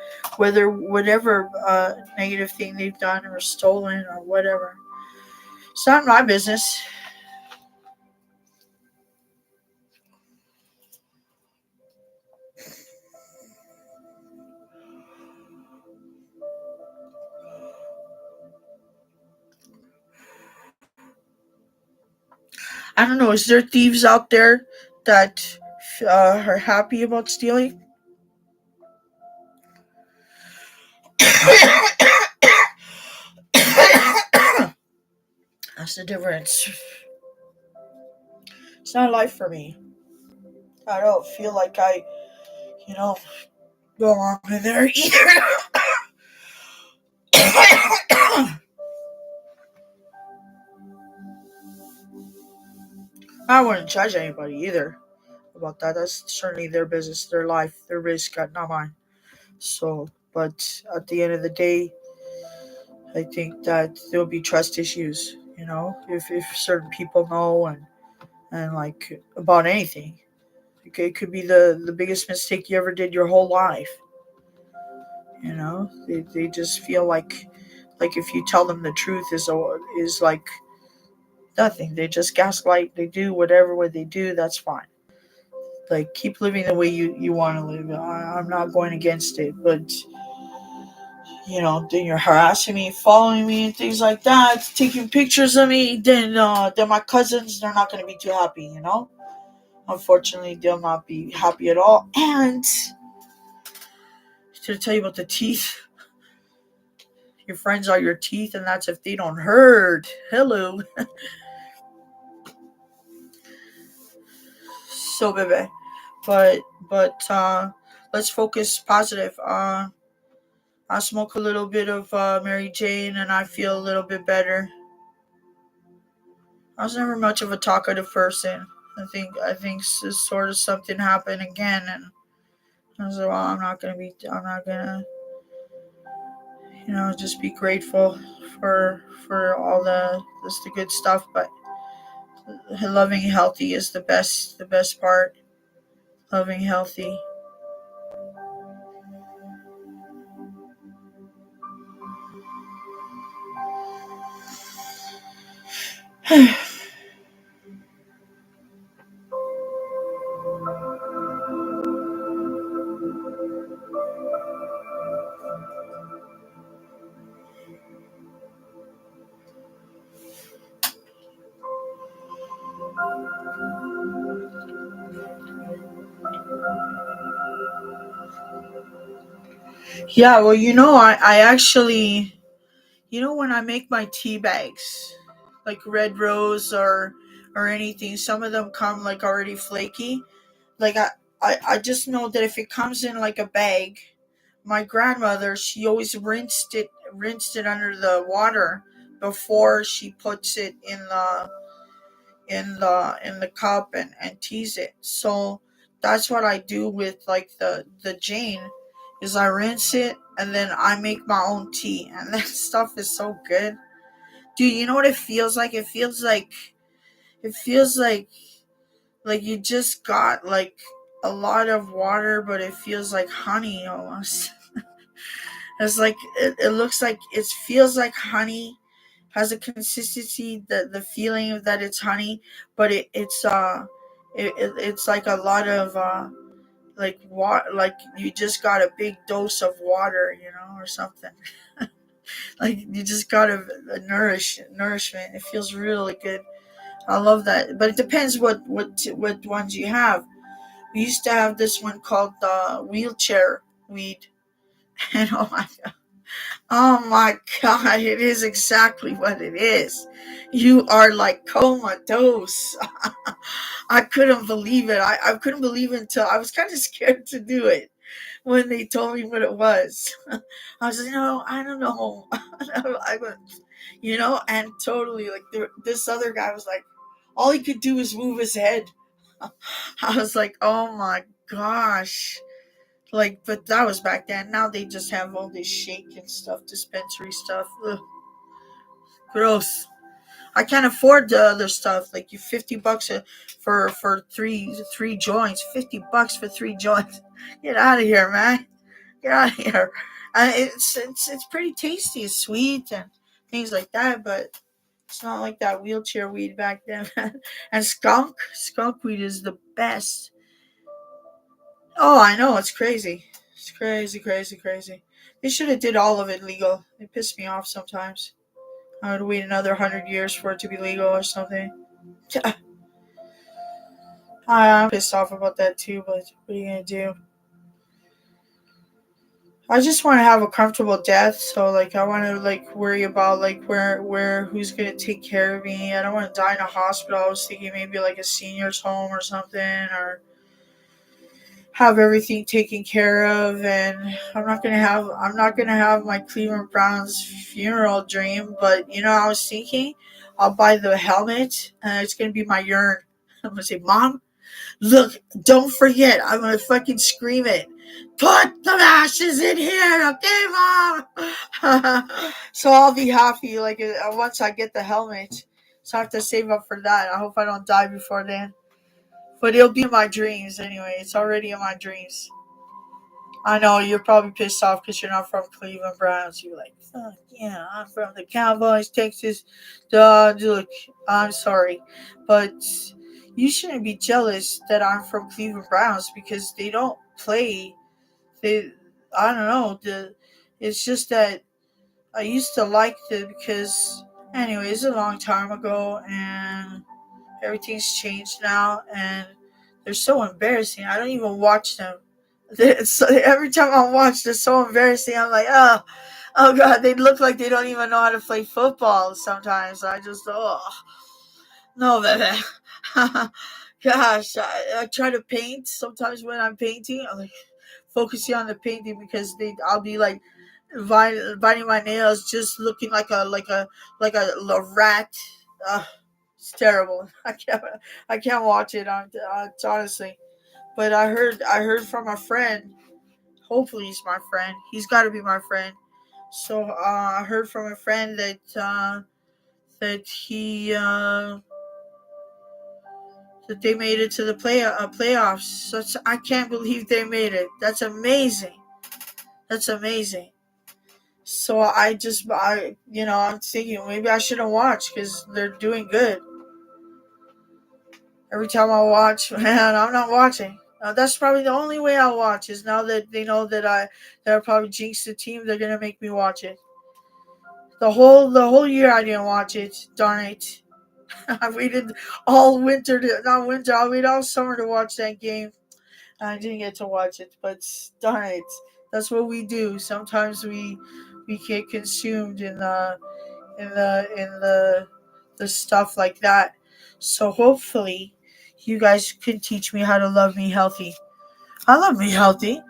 whatever negative thing they've done or stolen or whatever. It's not my business. I don't know. Is there thieves out there that are happy about stealing? That's the difference. It's not life for me. I don't feel like I, you know, belong in there either. I wouldn't judge anybody either about that. That's certainly their business, their life, their risk, not mine. So, but at the end of the day, I think that there'll be trust issues. If certain people know and like about anything, it could be the biggest mistake you ever did your whole life. They just feel like if you tell them the truth is like nothing. They just gaslight. They do whatever what they do. That's fine. Like keep living the way you want to live. I'm not going against it, but then you're harassing me, following me, and things like that, taking pictures of me. Then my cousins, they're not going to be too happy. Unfortunately, they'll not be happy at all. And to tell you about the teeth, your friends are your teeth, and that's if they don't hurt. Hello. So baby, but let's focus positive. I smoke a little bit of Mary Jane, and I feel a little bit better. I was never much of a talkative person. I think sort of something happened again, and I was like, well, I'm not gonna, just be grateful for all the good stuff. But loving healthy is the best part. Loving healthy. Yeah, well, I actually, when I make my tea bags, like red rose or anything, some of them come like already flaky. Like I just know that if it comes in like a bag, my grandmother, she always rinsed it under the water before she puts it in the cup and tease it. So that's what I do with like the Jane is I rinse it and then I make my own tea, and that stuff is so good. Dude, you know what it feels like? It feels like you just got like a lot of water, but it feels like honey almost. It's like it looks like it feels like honey, has a consistency, the feeling of that it's honey, but it's like a lot of like water, like you just got a big dose of water, or something. Like you just got a nourishment. It feels really good. I love that, but it depends what ones you have. We used to have this one called wheelchair weed, and oh my god, it is exactly what it is. You are like comatose. I couldn't believe it. I couldn't believe it until I was kind of scared to do it when they told me what it was. I was like, no, I don't know. I went, and totally like this other guy was like, all he could do was move his head. I was like, oh my gosh. Like, but that was back then. Now they just have all this shake and stuff, dispensary stuff. Ugh, gross. I can't afford the other stuff. Like you, $50 for three joints. $50 for three joints. Get out of here, man. Get out of here. It's pretty tasty. It's sweet and things like that, but it's not like that wheelchair weed back then. And skunk weed is the best. Oh, I know, it's crazy. It's crazy, crazy, crazy. They should have did all of it legal. It pissed me off sometimes. I would wait another 100 years for it to be legal or something. I'm pissed off about that too, but what are you gonna do? I just want to have a comfortable death, so like I want to like worry about like where who's gonna take care of me. I don't want to die in a hospital. I was thinking maybe like a senior's home or something, or have everything taken care of, and I'm not gonna have my Cleveland Browns funeral dream, but I was thinking I'll buy the helmet and it's gonna be my urn. I'm gonna say, Mom, look, don't forget. I'm gonna fucking scream it. Put the ashes in here, okay, Mom? So I'll be happy, like, once I get the helmet. So I have to save up for that. I hope I don't die before then. But it'll be in my dreams anyway. It's already in my dreams. I know you're probably pissed off because you're not from Cleveland Browns. You're like, fuck yeah, I'm from the Cowboys, Texas. Look, I'm sorry, but you shouldn't be jealous that I'm from Cleveland Browns because they don't play. They, I don't know. It's just that I used to like it because, anyway, it's a long time ago, and everything's changed now, and they're so embarrassing. I don't even watch them. Every time I watch, they're so embarrassing. I'm like, oh god, they look like they don't even know how to play football. Sometimes I just, no, baby. Gosh, I try to paint. Sometimes when I'm painting, I'm like focusing on the painting because I'll be like biting my nails, just looking like a rat. Uh, it's terrible. I can't watch it. It's honestly. But I heard from a friend. Hopefully, he's my friend. He's got to be my friend. So I heard from a friend that he that they made it to the playoffs. So I can't believe they made it. That's amazing. That's amazing. So I'm thinking maybe I shouldn't watch because they're doing good. Every time I watch, man, I'm not watching. That's probably the only way I'll watch is now that they know that I probably jinxed the team. They're gonna make me watch it. The whole year I didn't watch it. Darn it! I waited all winter not winter. I waited all summer to watch that game. I didn't get to watch it, but darn it, that's what we do. Sometimes we get consumed in the stuff like that. So hopefully, you guys can teach me how to love me healthy. I love me healthy.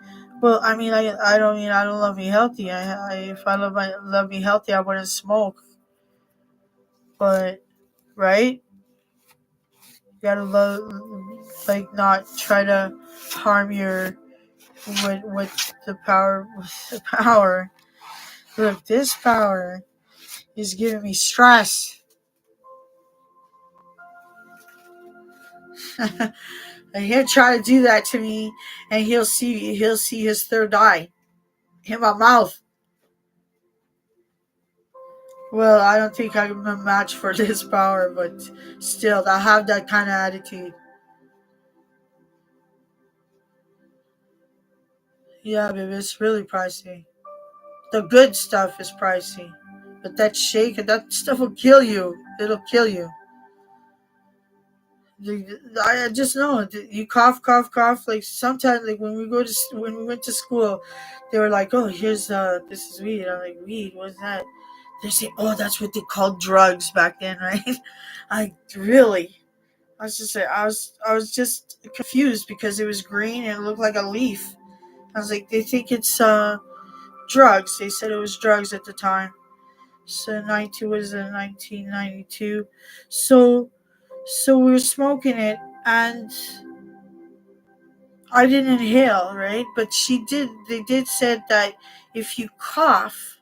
Well, I mean, I don't mean I don't love me healthy. If I love me healthy, I wouldn't smoke. But right, you gotta love, like, not try to harm your with the power. With the power. Look, this power is giving me stress. And he'll try to do that to me, and he'll see his third eye in my mouth. Well, I don't think I'm a match for this power, but still, I have that kind of attitude. Yeah, baby, it's really pricey. The good stuff is pricey, but that stuff will kill you. It'll kill you. I just know you cough, cough, cough. Like sometimes, like when we went to school, they were like, "Oh, here's this is weed." I'm like, "Weed? What's that?" They say, "Oh, that's what they called drugs back then, right?" I really, I was just confused because it was green and it looked like a leaf. I was like, they think it's drugs. They said it was drugs at the time. So 92 was in 1992. So we were smoking it, and I didn't inhale, right? But she did. They did said that if you cough,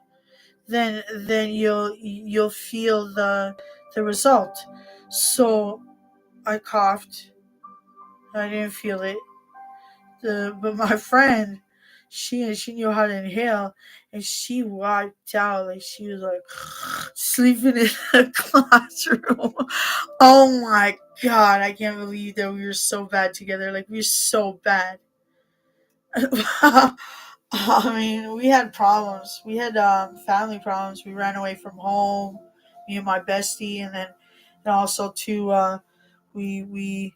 then you'll feel the result. So I coughed. I didn't feel it. But my friend, she knew how to inhale, and she wiped out like she was like sleeping in the classroom. Oh my god, I can't believe that we were so bad together. Like, we were so bad. I mean, we had problems. We had family problems. We ran away from home, me and my bestie, and also too, we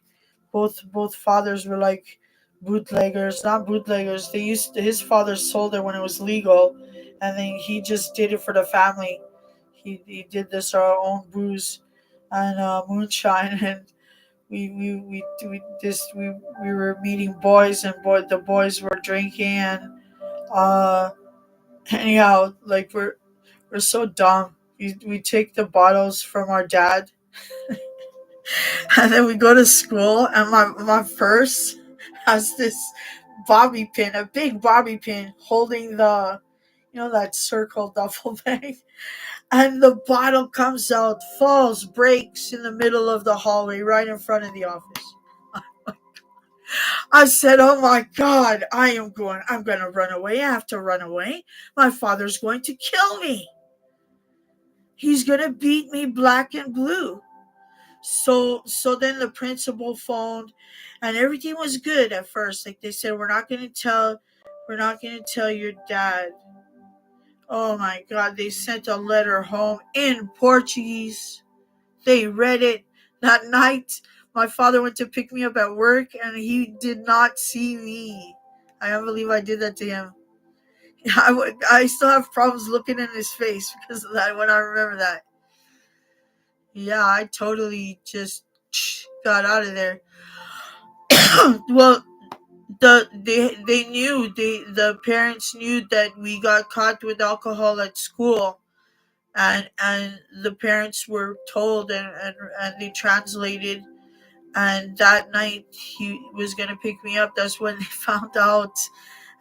both fathers were like bootleggers, not bootleggers. His father sold it when it was legal, and then he just did it for the family. He did this our own booze and moonshine, and we were meeting boys, and the boys were drinking, and uh anyhow, like, we're so dumb. We take the bottles from our dad And then we go to school, and my purse has this bobby pin, a big bobby pin, holding the, that circle duffel bag. And the bottle comes out, falls, breaks in the middle of the hallway, right in front of the office. I said, "Oh my God, I'm going to run away. I have to run away. My father's going to kill me. He's going to beat me black and blue." So then the principal phoned, and everything was good at first. Like they said, we're not going to tell your dad. Oh my God, they sent a letter home in Portuguese. They read it that night. My father went to pick me up at work, and he did not see me. I can't believe I did that to him. I still have problems looking in his face because of that when I remember that. Yeah, I totally just got out of there. Well, the parents knew that we got caught with alcohol at school, and the parents were told, and they translated, and that night he was gonna pick me up. That's when they found out,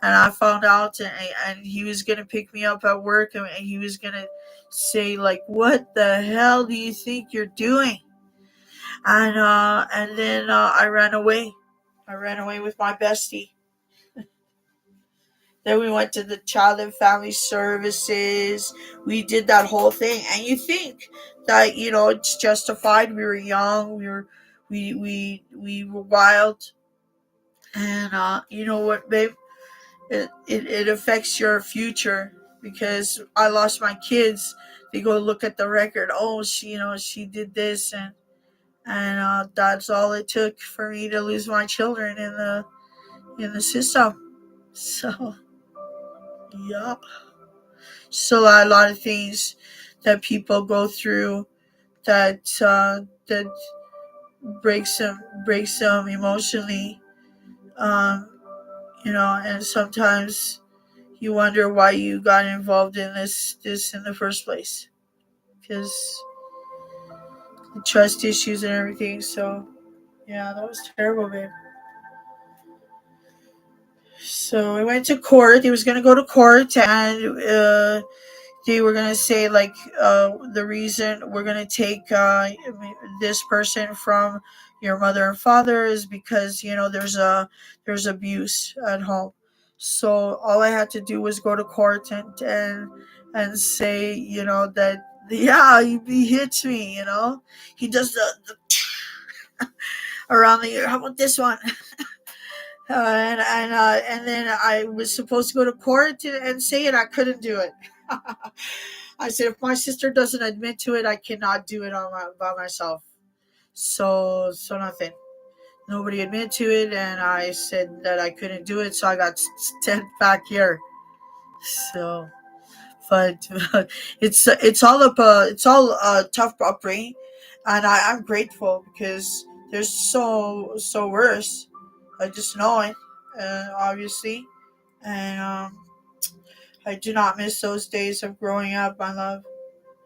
and I found out, and he was gonna pick me up at work, and he was gonna say, like, "What the hell do you think you're doing?" And then I ran away. I ran away with my bestie. Then we went to the child and family services. We did that whole thing, and you think that it's justified. We were young. We were wild, and you know what, babe? It affects your future, because I lost my kids. They go look at the record. Oh, she did this, and that's all it took for me to lose my children in the system. So yeah. So a lot of things that people go through that breaks them emotionally, um, and sometimes you wonder why you got involved in this in the first place, because the trust issues and everything. So yeah, that was terrible, babe. So I went to court. He was going to go to court, and they were going to say, like, the reason we're going to take this person from your mother and father is because there's abuse at home. So all I had to do was go to court and say, that, yeah, he hits me. He does the around the ear. How about this one? And then I was supposed to go to court and say it. I couldn't do it. I said, if my sister doesn't admit to it, I cannot do it by myself. So nothing. Nobody admitted to it, and I said that I couldn't do it, so I got sent back here. So, but it's all tough upbringing, and I'm grateful, because there's so worse. I just know it, obviously, and I do not miss those days of growing up, my love.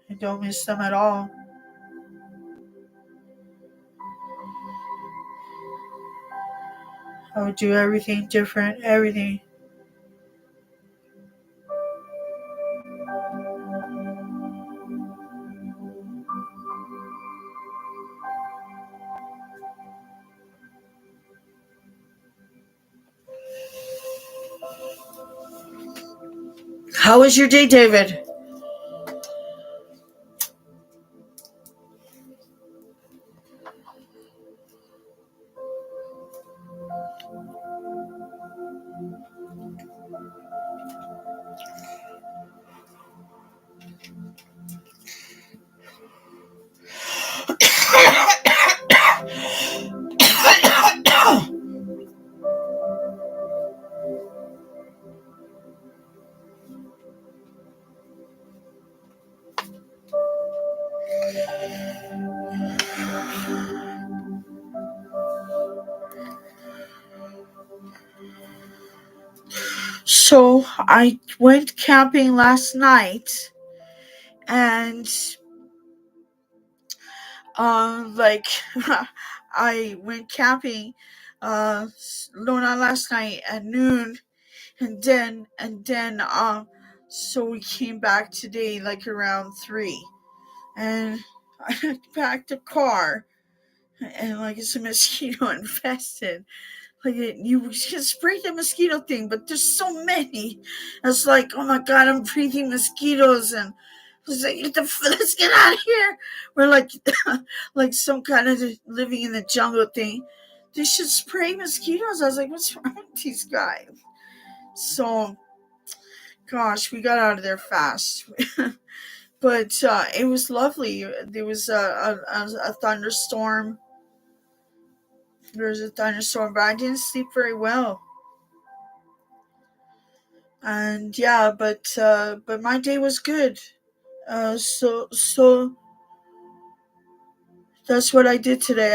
I don't miss them at all. I would do everything different, everything. How was your day, David? So I went camping last night, and Like I went camping, no, not last night at noon, and then so we came back today like around 3, and I packed a car, and like it's a mosquito infested. Like you can spray the mosquito thing, but there's so many. It's like, oh my god, I'm breathing mosquitoes, and it's like, let's get out of here. We're like, like some kind of living in the jungle thing. They should spray mosquitoes. I was like, what's wrong with these guys? So, gosh, we got out of there fast. But it was lovely. There was a thunderstorm. There was a thunderstorm, but I didn't sleep very well. And yeah, but my day was good. So that's what I did today.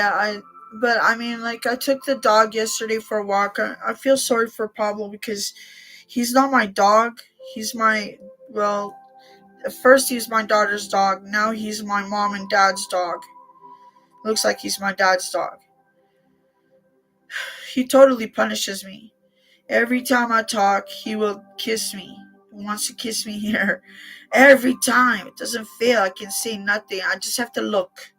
But I mean, like I took the dog yesterday for a walk. I feel sorry for Pablo because he's not my dog. He's my, well, at first he was my daughter's dog. Now he's my mom and dad's dog. Looks like he's my dad's dog. He totally punishes me. Every time I talk, he will kiss me. He wants to kiss me here. Every time. It doesn't fail. I can say nothing. I just have to look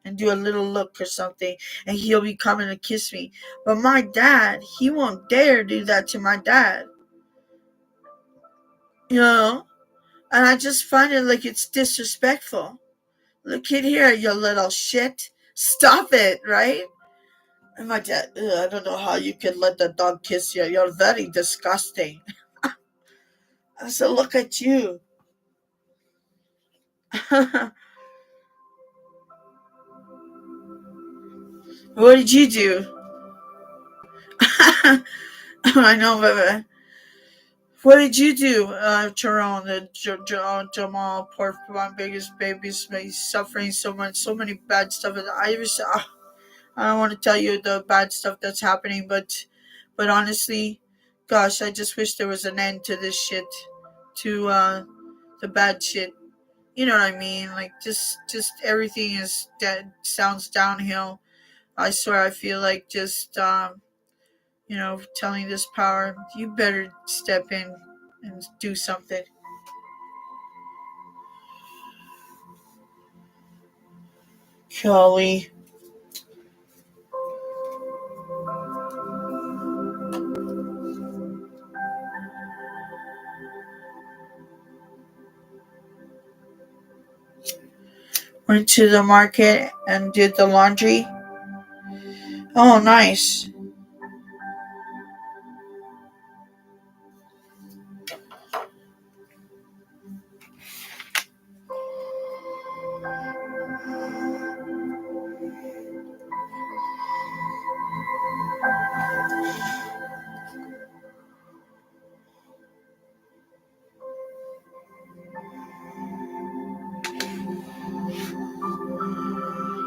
and do a little look or something, and he'll be coming to kiss me. But my dad, he won't dare do that to my dad. You know? And I just find it like it's disrespectful. Look at here, you little shit. Stop it, right? And my dad, I don't know how you can let the dog kiss you. You're very disgusting. I said, look at you. What did you do? I know, but what did you do, Jerome? Jamal, poor my biggest baby's he's suffering so much, so many bad stuff. I don't want to tell you the bad stuff that's happening, but honestly, gosh, I just wish there was an end to this shit, to the bad shit. You know what I mean? Like just everything is dead. Sounds downhill. I swear, I feel like just telling this power, you better step in and do something. Golly. Went to the market and did the laundry. Oh, nice.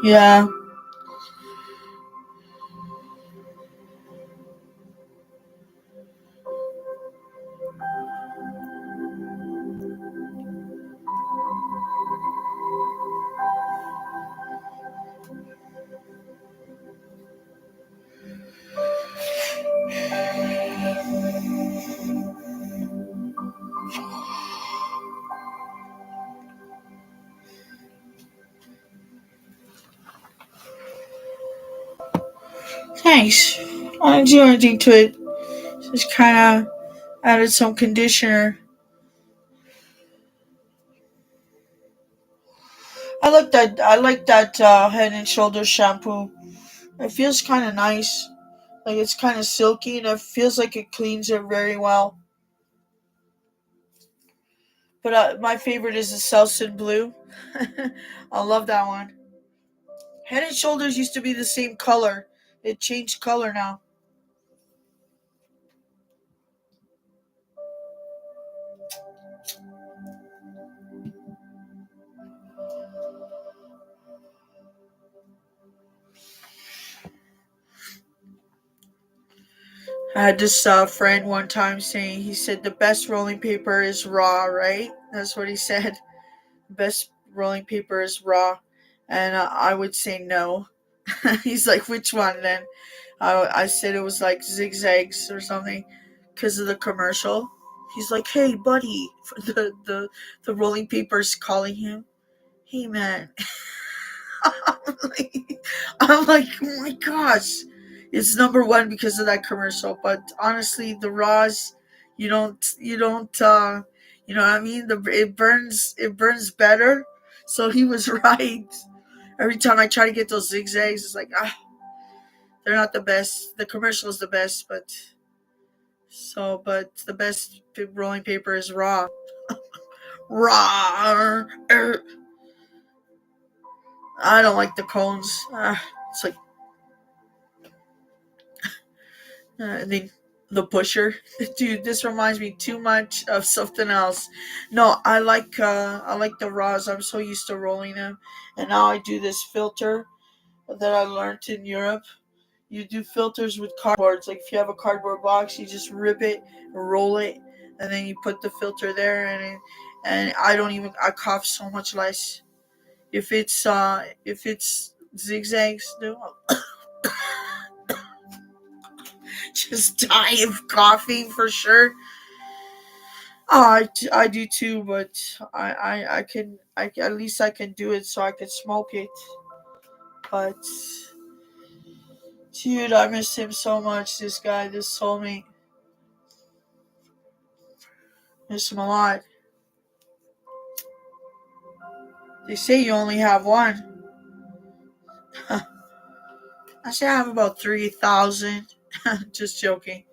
Yeah. Nice. I didn't do anything to it. Just kind of added some conditioner. I like that Head and Shoulders shampoo. It feels kind of nice. Like it's kind of silky, and it feels like it cleans it very well. But my favorite is the Selsun Blue. I love that one. Head and Shoulders used to be the same color. It changed color now. I had this friend one time saying, he said the best rolling paper is raw, right? That's what he said. Best rolling paper is raw. And I would say no. He's like, which one then? I said it was like zigzags or something because of the commercial. He's like, hey, buddy. The rolling papers calling him. Hey, man. I'm like, oh my gosh. It's number one because of that commercial. But honestly, the Raws, you don't, you know what I mean? It burns better. So he was right. Every time I try to get those zigzags, it's like, they're not the best. The commercial is the best, but the best rolling paper is Raw. Raw. I don't like the cones. It's like, the pusher. Dude, this reminds me too much of something else. No, I like the Raws. I'm so used to rolling them, and now I do this filter that I learned in Europe. You do filters with cardboards. Like if you have a cardboard box, you just rip it, roll it, and then you put the filter there, and I cough so much less. If it's zigzags, no, just die of coughing for sure. Oh, I do too, but I can at least I can do it so I can smoke it. But dude, I miss him so much. This guy, this soulmate, miss him a lot. They say you only have one. I say I have about 3,000. Just joking.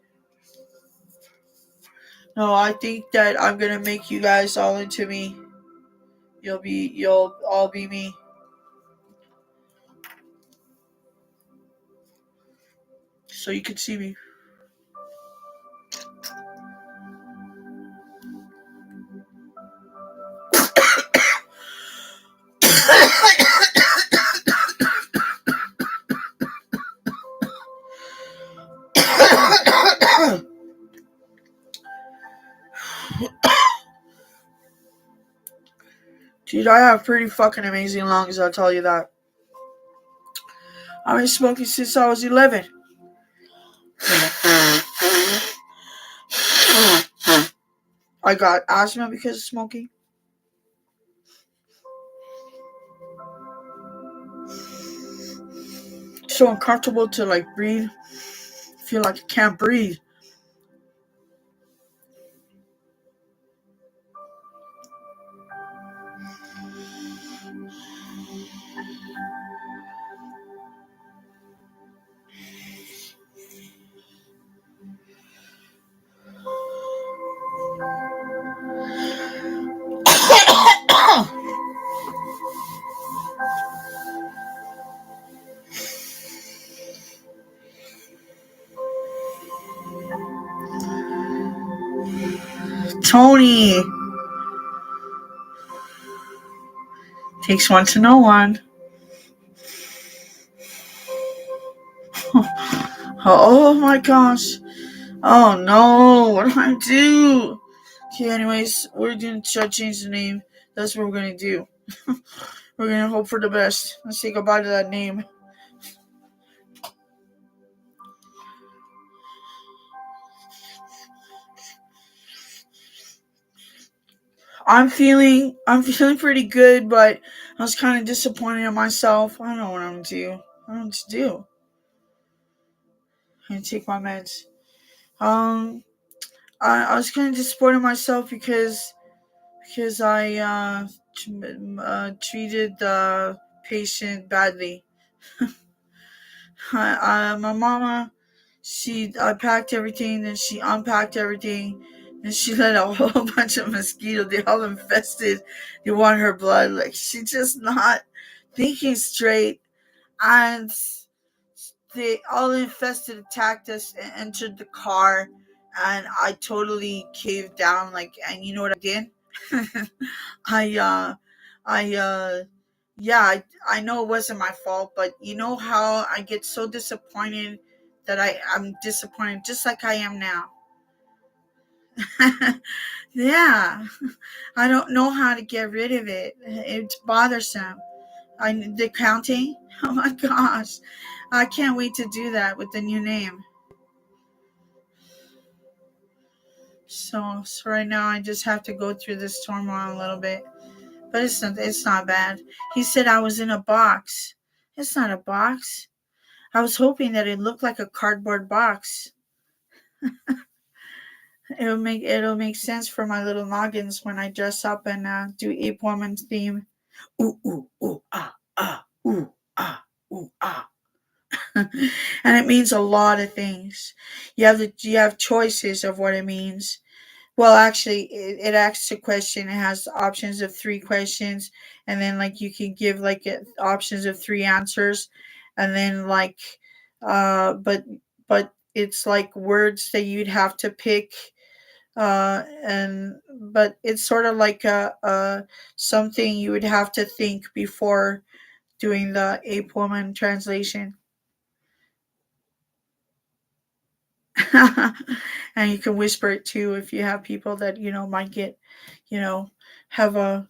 No, I think that I'm gonna make you guys all into me. You'll all be me. So you can see me. Dude, I have pretty fucking amazing lungs, I'll tell you that. I've been smoking since I was 11. I got asthma because of smoking. It's so uncomfortable to like breathe. I feel like I can't breathe. Tony. Takes one to know one. Oh my gosh. Oh no, what do I do? Okay, anyways, we're gonna try to change the name. That's what we're gonna do. We're gonna hope for the best. Let's say goodbye to that name. I'm feeling pretty good, but I was kind of disappointed in myself. I don't know what I'm gonna do. I don't know what to do. I'm gonna take my meds. I was kind of disappointed in myself because I treated the patient badly. My mama, I packed everything, then she unpacked everything, and she let a whole bunch of mosquitoes. They all infested. They want her blood. Like she's just not thinking straight, and they all infested attacked us and entered the car, and I totally caved down. Like, and you know what I did? I I yeah, I know it wasn't my fault, but you know how I get so disappointed that I'm disappointed just like I am now. Yeah, I don't know how to get rid of it. It's bothersome. The counting. Oh my gosh, I can't wait to do that with the new name. So right now I just have to go through this turmoil a little bit, but it's not bad. He said I was in a box. It's not a box. I was hoping that it looked like a cardboard box. It'll make sense for my little noggins when I dress up and do Ape Woman theme. Ooh ooh ooh ooh ooh ah. And it means a lot of things. You have choices of what it means. Well, actually, it asks a question. It has options of 3 questions, and then like you can give like options of 3 answers, and then like, but it's like words that you'd have to pick, and but it's sort of like a something you would have to think before doing the ape woman translation. And you can whisper it too if you have people that might get, you know, have a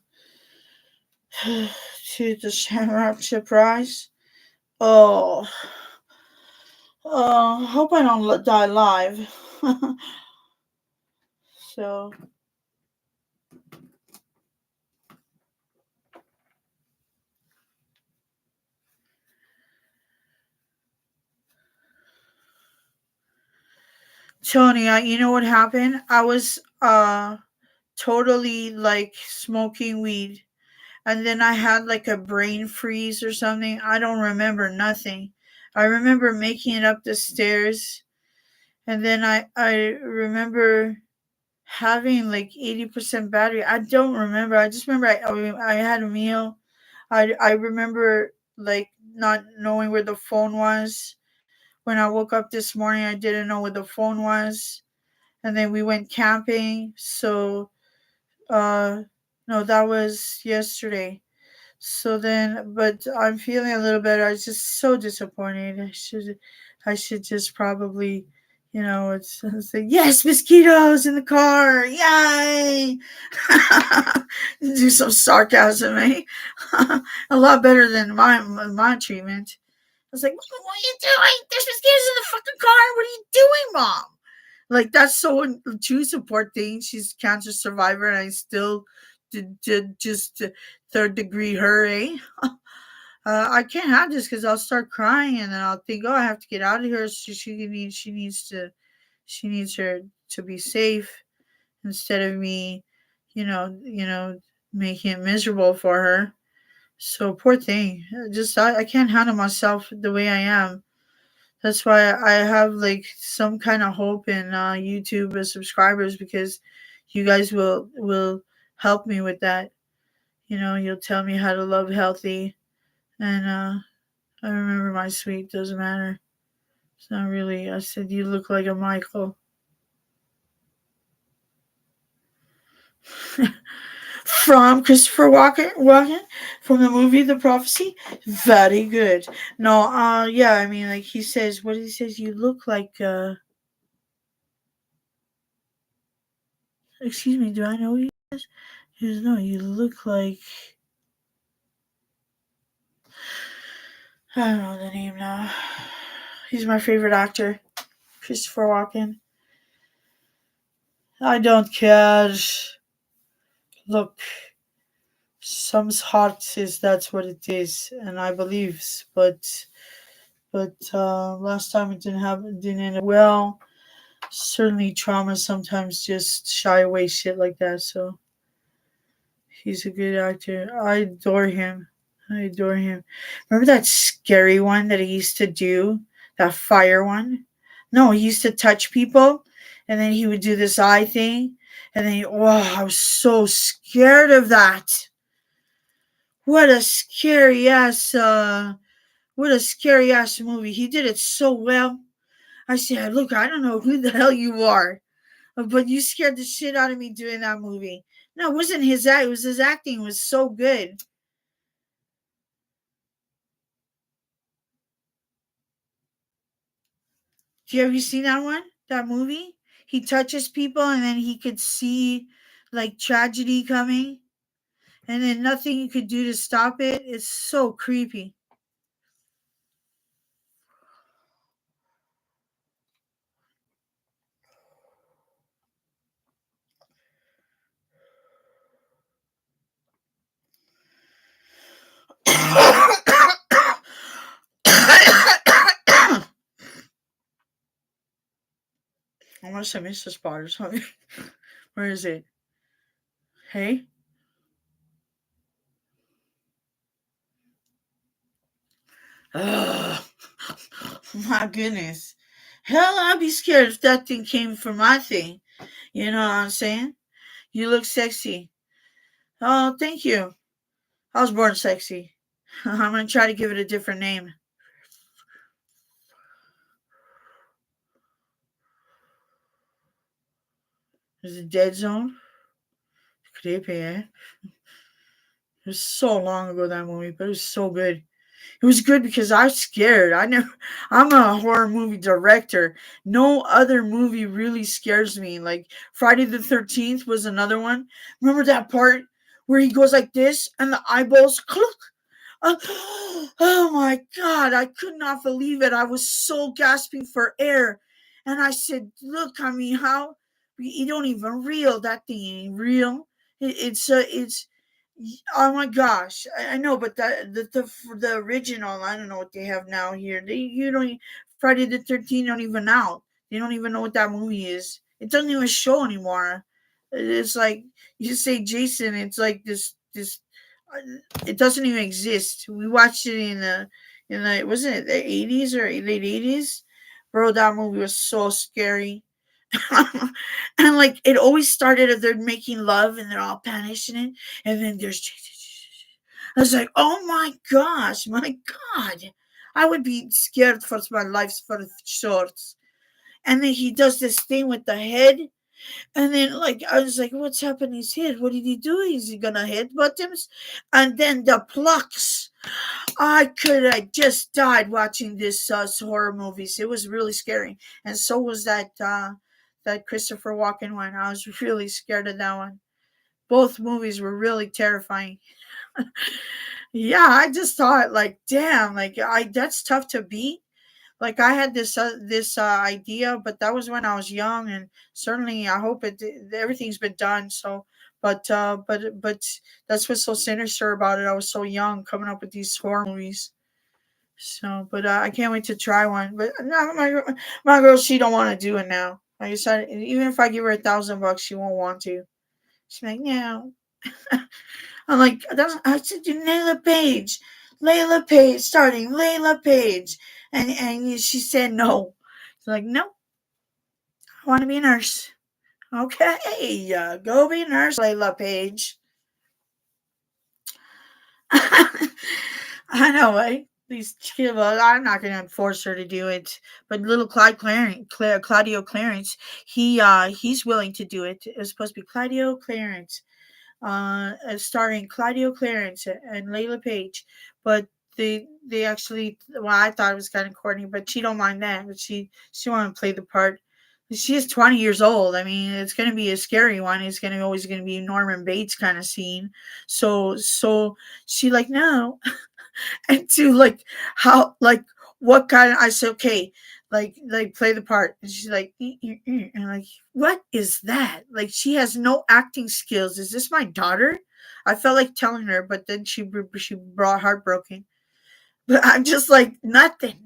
to the Shamrock surprise. Oh, hope I don't die live. So Tony, you know what happened? I was totally like smoking weed, and then I had like a brain freeze or something. I don't remember nothing. I remember making it up the stairs, and then I remember having like 80% battery. I don't remember. I just remember I had a meal. I remember like not knowing where the phone was. When I woke up this morning, I didn't know where the phone was. And then we went camping. So uh no, that was yesterday. So then, but I'm feeling a little better. I was just so disappointed. I should just probably, it's like, yes, mosquitoes in the car, yay! Do some sarcasm, eh? A lot better than my treatment. I was like, what are you doing? There's mosquitoes in the fucking car. What are you doing, mom? Like that's so true support thing. She's a cancer survivor, and I still did just third degree her, eh? I can't have this because I'll start crying, and then I'll think, oh, I have to get out of here. She needs her to be safe instead of me, making it miserable for her. So poor thing. Just I can't handle myself the way I am. That's why I have like some kind of hope in YouTube subscribers, because you guys will help me with that. You'll tell me how to love healthy, and I remember my sweet. Doesn't matter. It's not really. I said you look like a Michael. From Christopher Walken from the movie The Prophecy. Very good. No, yeah, I mean, like he says, what he says, you look like. Excuse me, do I know you? He says, no, you look like. I don't know the name now. He's my favorite actor, Christopher Walken. I don't care. Look, some heart says that's what it is, and I believes, but last time it didn't end well. Certainly, trauma sometimes just shy away shit like that. So he's a good actor. I adore him. I adore him. Remember that scary one that he used to do? That fire one? No, he used to touch people, and then he would do this eye thing. And then, I was so scared of that. What a scary ass, what a scary ass movie. He did it so well. I said, look, I don't know who the hell you are, but you scared the shit out of me doing that movie. No, it wasn't his act. It was his acting was so good. Have you seen that one? That movie? He touches people and then he could see like tragedy coming. and then nothing you could do to stop it. It's so creepy. I want to say Mr. Spot or something. Where is it? Hey? Ugh. My goodness. Hell, I'd be scared if that thing came for my thing. You know what I'm saying? You look sexy. Oh, thank you. I was born sexy. I'm going to try to give it a different name. Is it Dead Zone? Creepy, eh? It was so long ago, that movie, but it was so good. It was good because I was scared. I'm a horror movie director. No other movie really scares me. Like Friday the 13th was another one. Remember that part where he goes like this and the eyeballs cluck? Uh, oh my god, I could not believe it. I was so gasping for air. And I said, look, I mean, how you don't even real that thing ain't real. It's oh my gosh, I know, but the original, I don't know what they have now here. You don't Friday the 13th don't even out. They don't even know what that movie is. It doesn't even show anymore. It's like you say Jason. It's like this. It doesn't even exist. We watched it in the wasn't it the 80s or late 80s? Bro, that movie was so scary. And like it always started as they're making love and they're all passionate, and then there's I was like, oh my gosh, my god, I would be scared for my life for shorts. And then he does this thing with the head, and then like I was like, what's happening to his head? What did he do? Is he gonna headbutt him? And then the plucks. I could have just died watching this horror movies. It was really scary, and so was that Christopher Walken one. I was really scared of that one. Both movies were really terrifying. Yeah, I just thought like, damn, like I that's tough to beat. Like I had this idea, but that was when I was young, and certainly I hope everything's been done. So, but that's what's so sinister about it. I was so young coming up with these horror movies. So, but I can't wait to try one. But no, my girl, she don't want to do it now. Like I said, even if I give her $1,000, she won't want to. She's like, no. I'm like, I said, you Layla Page, Layla Page, starting Layla Page, and she said no. She's like, no, I want to be a nurse. Okay, go be a nurse, Layla Page. I know, right? These kids, well, I'm not going to force her to do it, but little Claudio Clarence, he's willing to do it. It was supposed to be Claudio Clarence, starring Claudio Clarence and Layla Page, but they actually, well, I thought it was kind of corny, but she don't mind that. But she want to play the part. She is 20 years old. I mean, it's going to be a scary one. It's going to always going to be Norman Bates kind of scene. So she like no, and to like how like what kind of I said okay, like play the part, and she's like and I'm like what is that? Like she has no acting skills. Is this my daughter? I felt like telling her, but then she brought heartbroken. But I'm just like nothing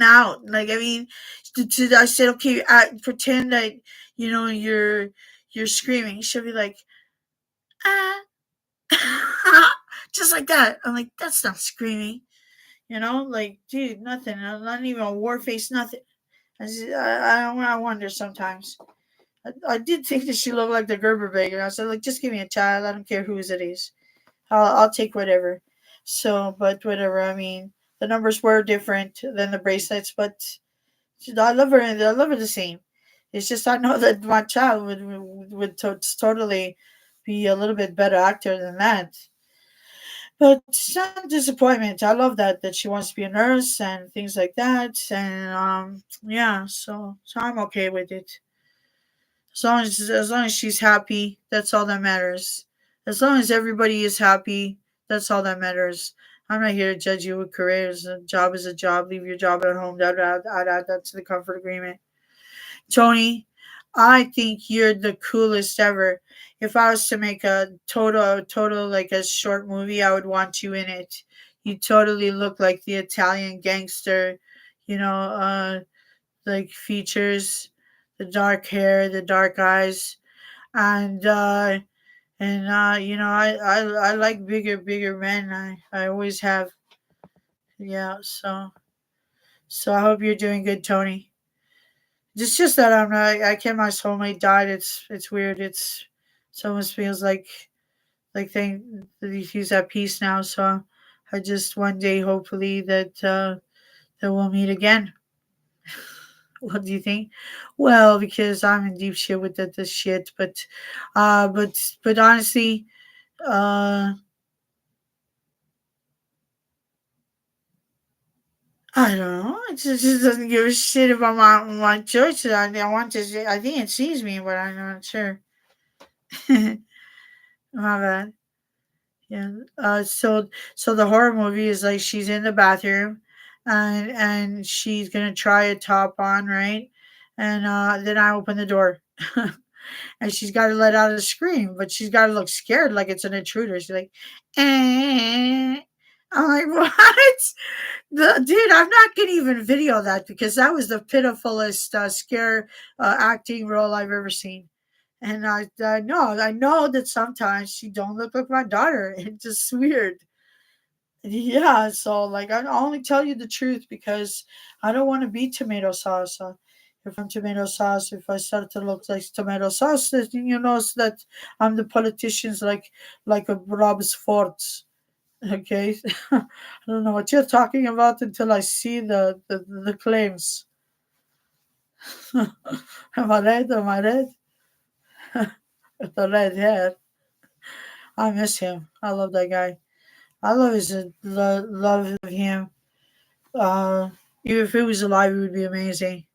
out. Like I mean, I said okay, pretend that you're screaming. She'll be like ah, just like that. I'm like that's not screaming. Like, dude, nothing. Not even a war face, nothing. I wonder sometimes. I did think that she looked like the Gerber baker. I said, like, just give me a child. I don't care whose it is. I'll take whatever. So, but whatever. I mean, the numbers were different than the bracelets, but I love her. I love her the same. It's just I know that my child would totally be a little bit better actor than that. But it's not a disappointment. I love that she wants to be a nurse and things like that. And yeah, so I'm okay with it. As long as she's happy, that's all that matters. As long as everybody is happy, that's all that matters. I'm not here to judge you with careers. A job is a job. Leave your job at home. I'd add that to the comfort agreement. Tony, I think you're the coolest ever. If I was to make a total like a short movie, I would want you in it. You totally look like the Italian gangster, you know, like features, the dark hair, the dark eyes, and I like bigger men. I always have. Yeah, so I hope you're doing good, Tony. It's just that I'm not. I can't. My soulmate died. It's weird. It almost feels like he's at peace now. So I just one day hopefully that we'll meet again. What do you think? Well, because I'm in deep shit with this shit, but honestly, uh, I don't know. It just doesn't give a shit about my choices. I want to. I think it sees me, but I'm not sure. My bad. Yeah. So the horror movie is like she's in the bathroom, and she's gonna try a top on, right? And then I open the door, and she's got to let out a scream, but she's got to look scared, like it's an intruder. She's like, eh. I'm like, what? Dude, I'm not gonna even video that because that was the pitifulest scare acting role I've ever seen. And I know that sometimes she don't look like my daughter. It's just weird. Yeah, so like I only tell you the truth because I don't want to be tomato sauce. If I'm tomato sauce, if I start to look like tomato sauce, then you know that I'm the politicians like a Rob Sports. Okay, I don't know what you're talking about until I see the claims. Am I right? Am I right? With the red hair, I miss him. I love that guy. I love his love of him. Even if he was alive, it would be amazing.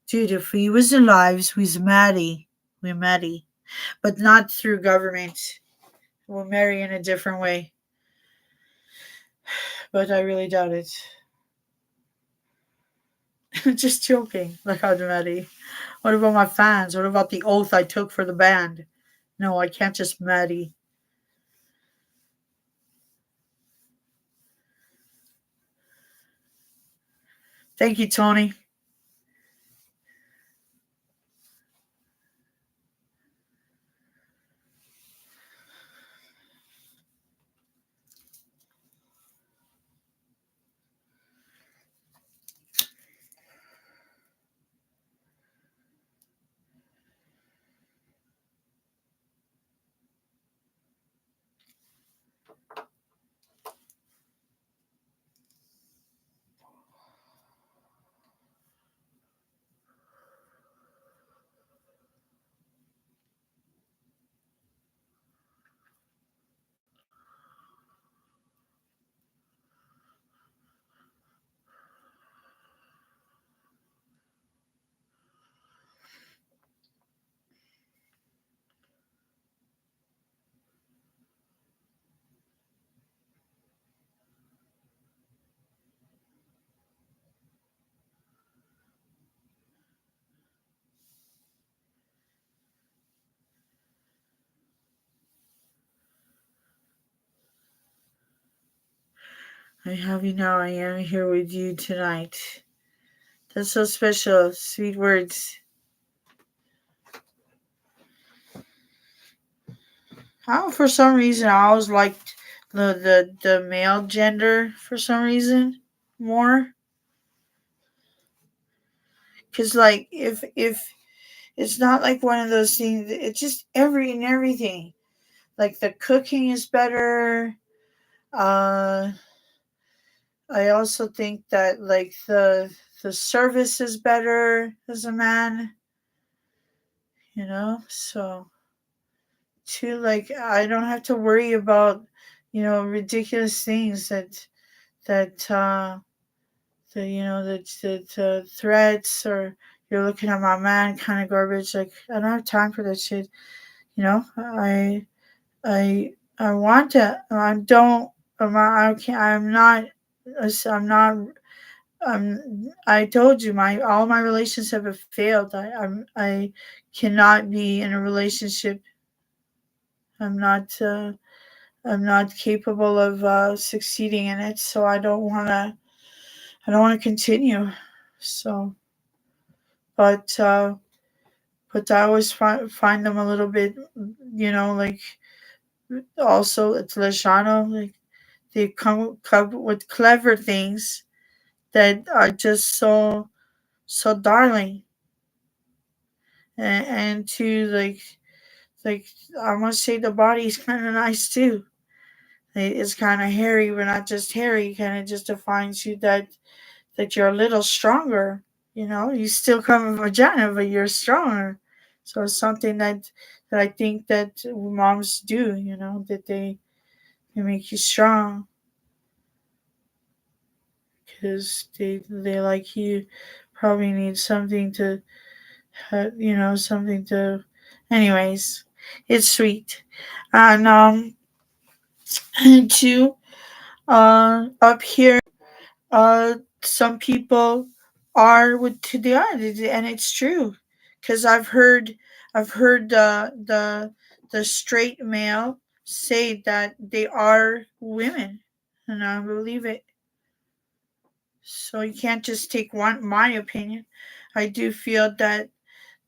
Dude, if he was alive, we's Maddie. We're Maddie. But not through government. We'll marry in a different way. But I really doubt it. Just joking. Like I'm Maddie. What about my fans? What about the oath I took for the band? No, I can't just Maddie. Thank you, Tony. I have you now. I am here with you tonight. That's so special. Sweet words. For some reason, I always liked the male gender for some reason more. Cause like if it's not like one of those things. It's just everything. Like the cooking is better. Uh, I also think that like the service is better as a man. So too like I don't have to worry about ridiculous things that the threats or you're looking at my man kind of garbage. Like I don't have time for that shit. I I want to. I don't. I can't. I'm not. I'm not. I told you all my relationships have failed. I cannot be in a relationship. I'm not. I'm not capable of succeeding in it. So I don't want to. I don't want to continue. So, but I always find them a little bit, like also it's Lejano, like they come with clever things that are just so darling, and to like I must say the body is kind of nice too. It's kind of hairy, but not just hairy. Kind of just defines you that you're a little stronger. You still come from vagina, but you're stronger. So it's something that I think that moms do. That they make you strong because they like you. Probably need something to, something to. Anyways, it's sweet, and and two, up here. Some people are with who they are, and it's true, because I've heard the straight male say that they are women, and I believe it. So you can't just take my opinion. I do feel that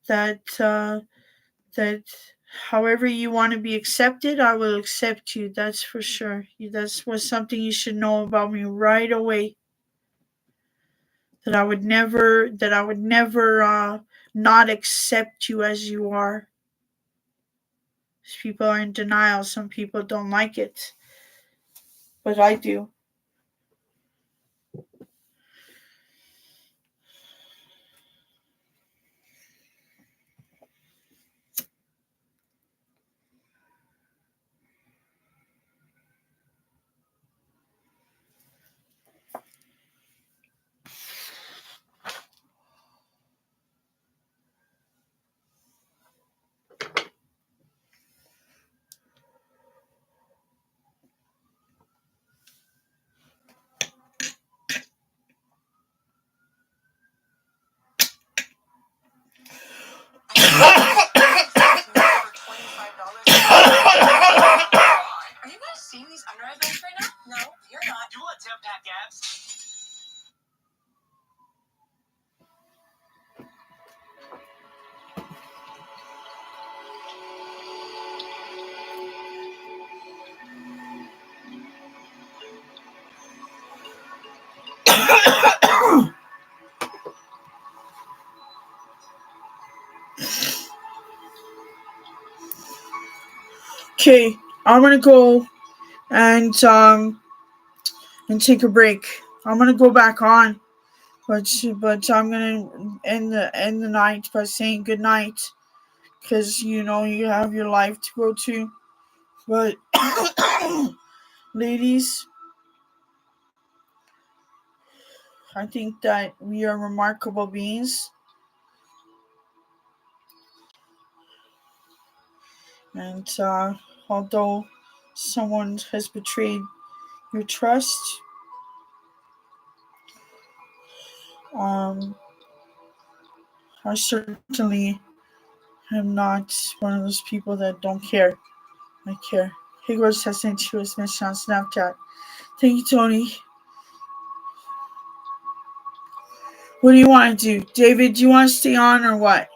that however you want to be accepted, I will accept you. That's for sure. That's was something you should know about me right away. That I would never not accept you as you are. People are in denial. Some people don't like it, but I do. Are you guys seeing these under eye bags right now? No, you're not. You want 10 pack abs? Okay, I'm gonna go and and take a break. I'm gonna go back on, but I'm gonna end the night by saying good night, because you have your life to go to. But ladies, I think that we are remarkable beings, and although someone has betrayed your trust, um, I certainly am not one of those people that don't care. I care. Higors has sent you a message on Snapchat. Thank you, Tony. What do you want to do? David, do you want to stay on or what?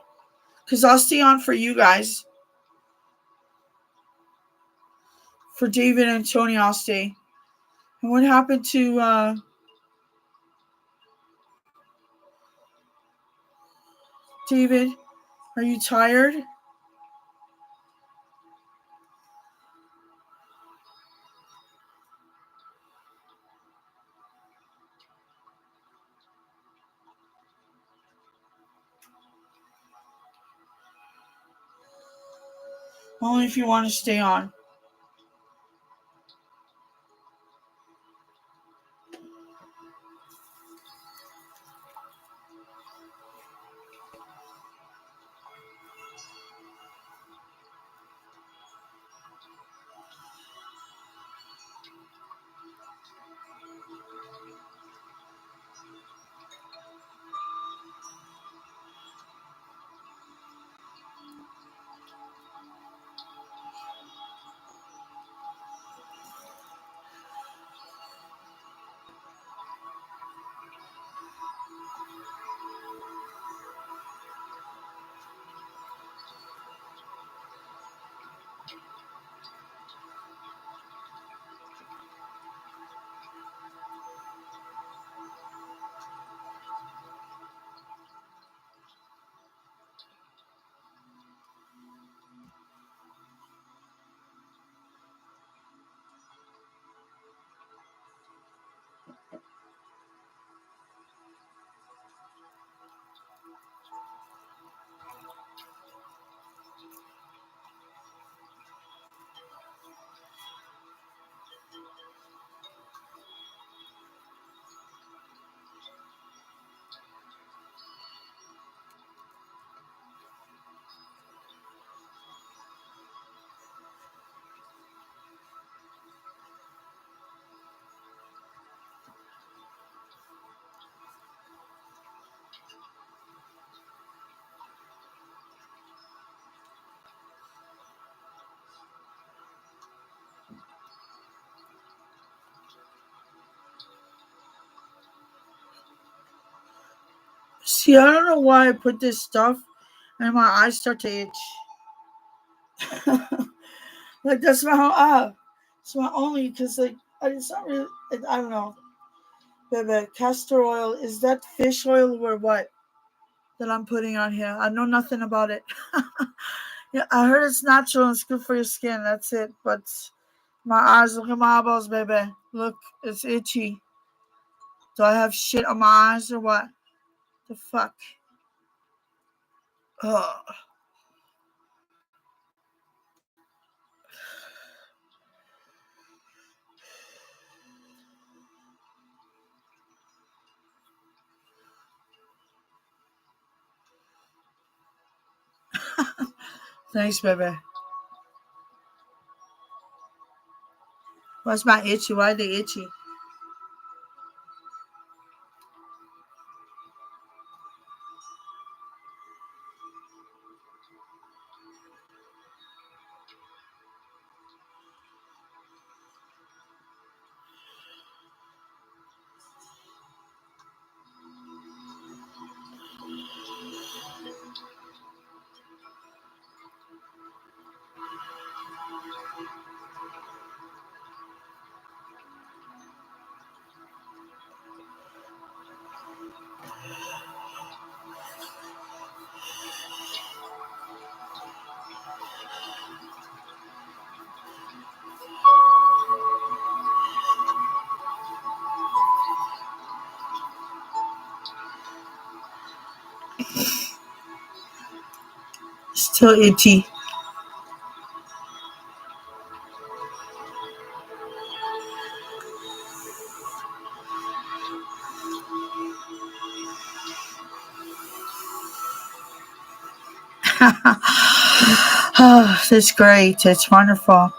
Because I'll stay on for you guys. For David and Tony, I'll stay. And what happened to David? Are you tired? Only if you want to stay on. See, I don't know why I put this stuff and my eyes start to itch. Like, that's not it's my only, because, like, it's not really, I don't know. But castor oil, is that fish oil or what that I'm putting on here? I know nothing about it. Yeah, I heard it's natural and it's good for your skin. That's it. But my eyes, look at my eyeballs, baby. Look, it's itchy. Do I have shit on my eyes or what? The fuck? Ugh. Thanks, baby. What's my itchy? Why are they itchy? Still itchy. Oh, that's great. It's wonderful.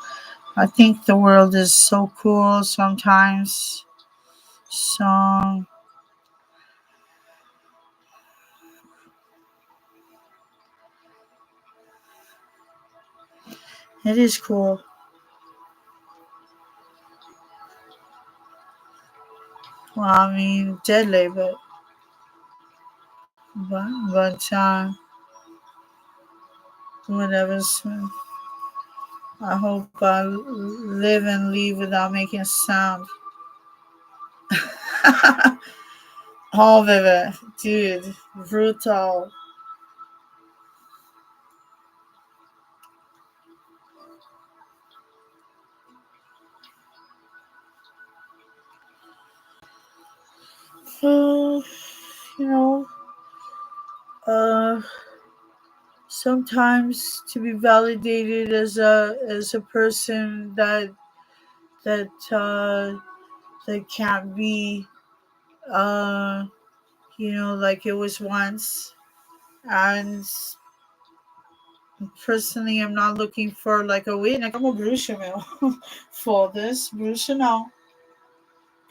I think the world is so cool sometimes. So it is cool. Well, I mean, deadly, but whatever. So I hope I live and leave without making a sound. Oh, baby, dude, brutal. Uh, you know, uh, sometimes to be validated as a person that that can't be, uh, like it was once. And personally, I'm not looking for like a win. Like, I'm a bruxa, meu. For this bruxa, no.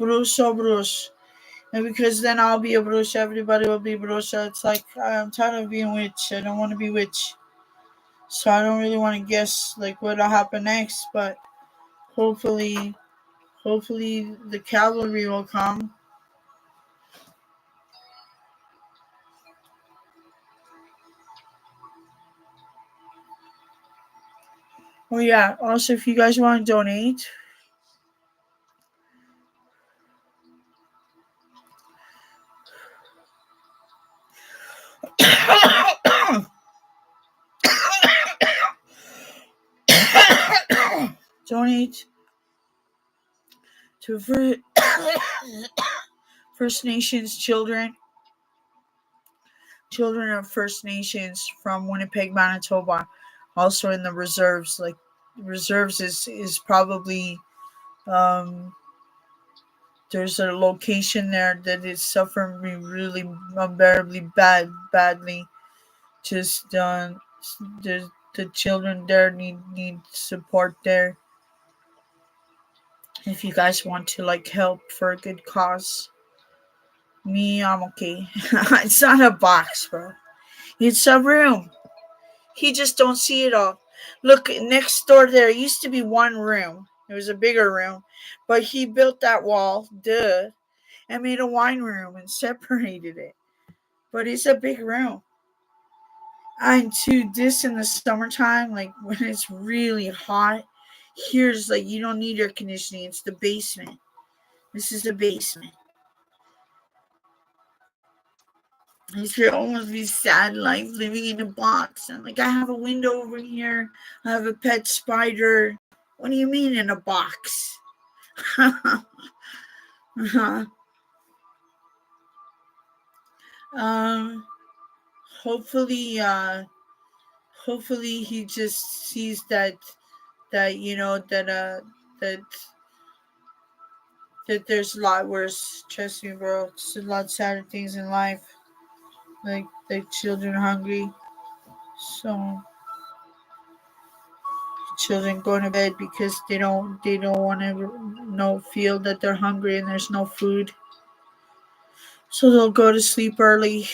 Bruxa, bruxa. And because then I'll be a bruxa, everybody will be bruxa. It's like, I'm tired of being witch. I don't want to be witch. So I don't really want to guess like what'll happen next. But hopefully, hopefully the cavalry will come. Oh yeah. Also, if you guys want to donate, donate to First Nations children of First Nations from Winnipeg, Manitoba. Also in the reserves, like reserves is probably, um, there's a location there that is suffering really unbearably badly. Just the children there need support there. If you guys want to like help for a good cause, me, I'm okay. It's not a box, bro. It's a room. He just don't see it all. Look, next door there used to be one room. It was a bigger room, but he built that wall, duh, and made a wine room and separated it. but it's a big room. And to this in the summertime, like when it's really hot, here's like you don't need air conditioning. It's the basement. This is the basement. It's your almost be sad life living in a box. And like I have a window over here. I have a pet spider. What do you mean in a box? um hopefully hopefully he just sees that that that there's a lot worse. Trust me, bro. It's a lot sadder things in life. Like children hungry. So children going to bed because they don't want to feel that they're hungry and there's no food. So they'll go to sleep early.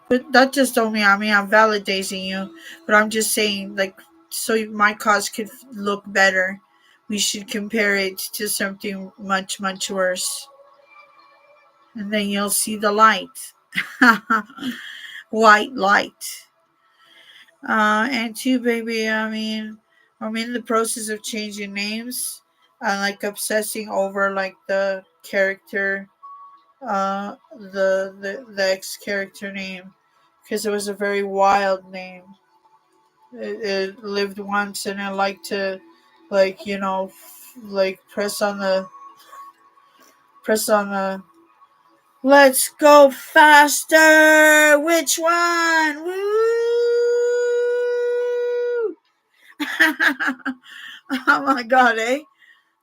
But that just don't mean I'm validating you, but I'm just saying like so my cause could look better. We should compare it to something much much worse, and then you'll see the light, white light. And two, baby. I mean, I'm in the process of changing names. I like obsessing over like the character, the ex character name, because it was a very wild name. It lived once, and I like to, like like press on the. Let's go faster. Which one? Woo! Oh my god, eh?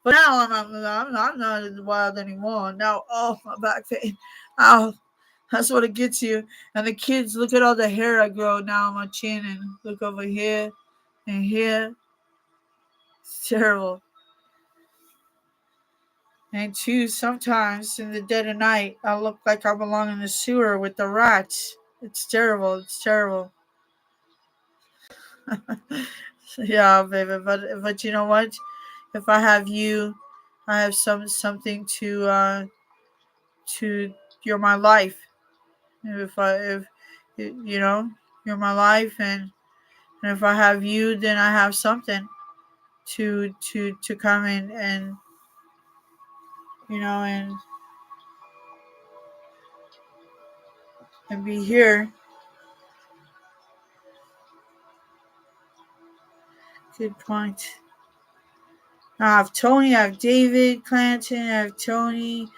But now I'm not wild anymore. Now, oh, my back pain. Ow. That's what it gets you. And the kids, look at all the hair I grow now on my chin, and look over here and here. It's terrible. And two, sometimes in the dead of night, I look like I belong in the sewer with the rats. It's terrible. It's terrible. Yeah, baby. But you know what? If I have you, I have something to you're my life. If you know you're my life, and if I have you, then I have something to come in and and be here. Good point. I have Tony, I have David Clanton, I have Tony,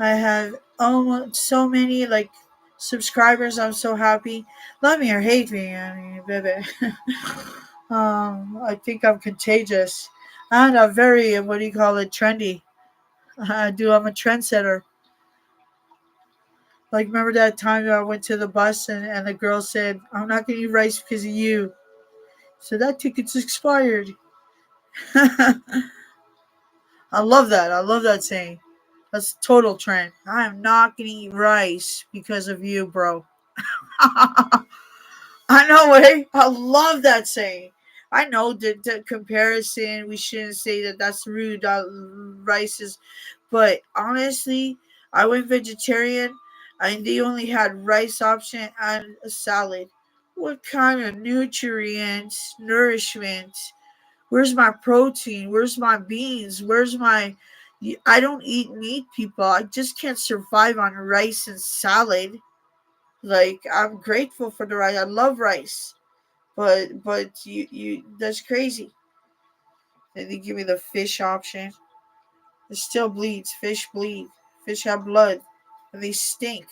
I have almost so many like subscribers. I'm so happy. Love me or hate me, I mean, baby. I think I'm contagious. And I'm very, what do you call it, trendy. I'm a trendsetter. Like, remember that time I went to the bus and the girl said, I'm not going to eat rice because of you. So that ticket's expired. I love that. I love that saying. That's a total trend. I am not going to eat rice because of you, bro. I know, eh? I love that saying. I know the comparison, we shouldn't say that that's rude. Rice is, but honestly, I went vegetarian and they only had rice option and a salad. What kind of nutrients, nourishment? Where's my protein? Where's my beans? Where's my. I don't eat meat, people. I just can't survive on rice and salad. Like, I'm grateful for the rice. I love rice. But you that's crazy. Then they give me the fish option. It still bleeds. Fish bleed. Fish have blood. And they stink.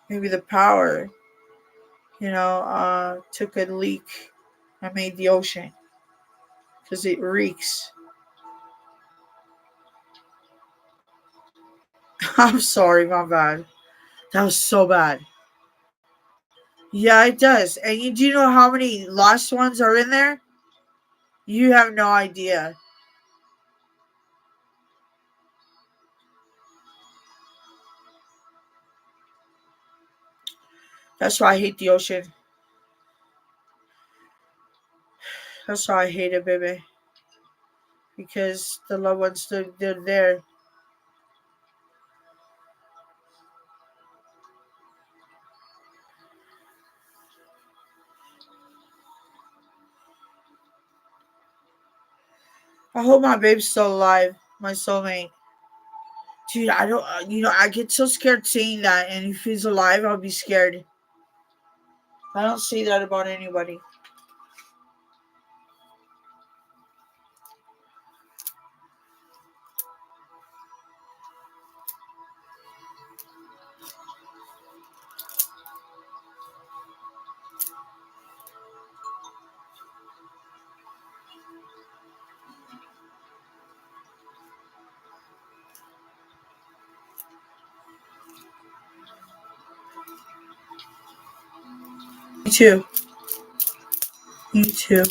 Maybe the power, took a leak and made the ocean. Because it reeks. I'm sorry, my bad. That was so bad. Yeah, it does. And do you know how many lost ones are in there? You have no idea. That's why I hate the ocean. That's why I hate it, baby. Because the loved ones, they're there. I hope my babe's still alive. My soulmate. Dude, I don't, I get so scared saying that. And if he's alive, I'll be scared. I don't say that about anybody. Me too. Me too.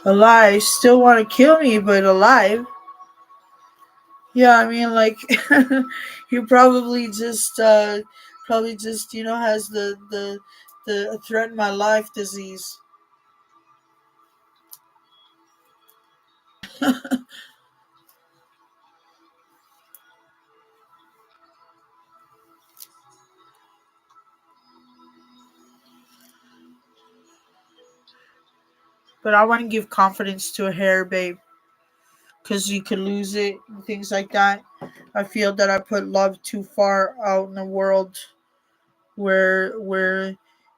Alive. Still want to kill me, but alive. Yeah, I mean, like, he probably just, has the threaten my life disease. But I want to give confidence to a hair, babe, because you could lose it and things like that. I feel that I put love too far out in the world where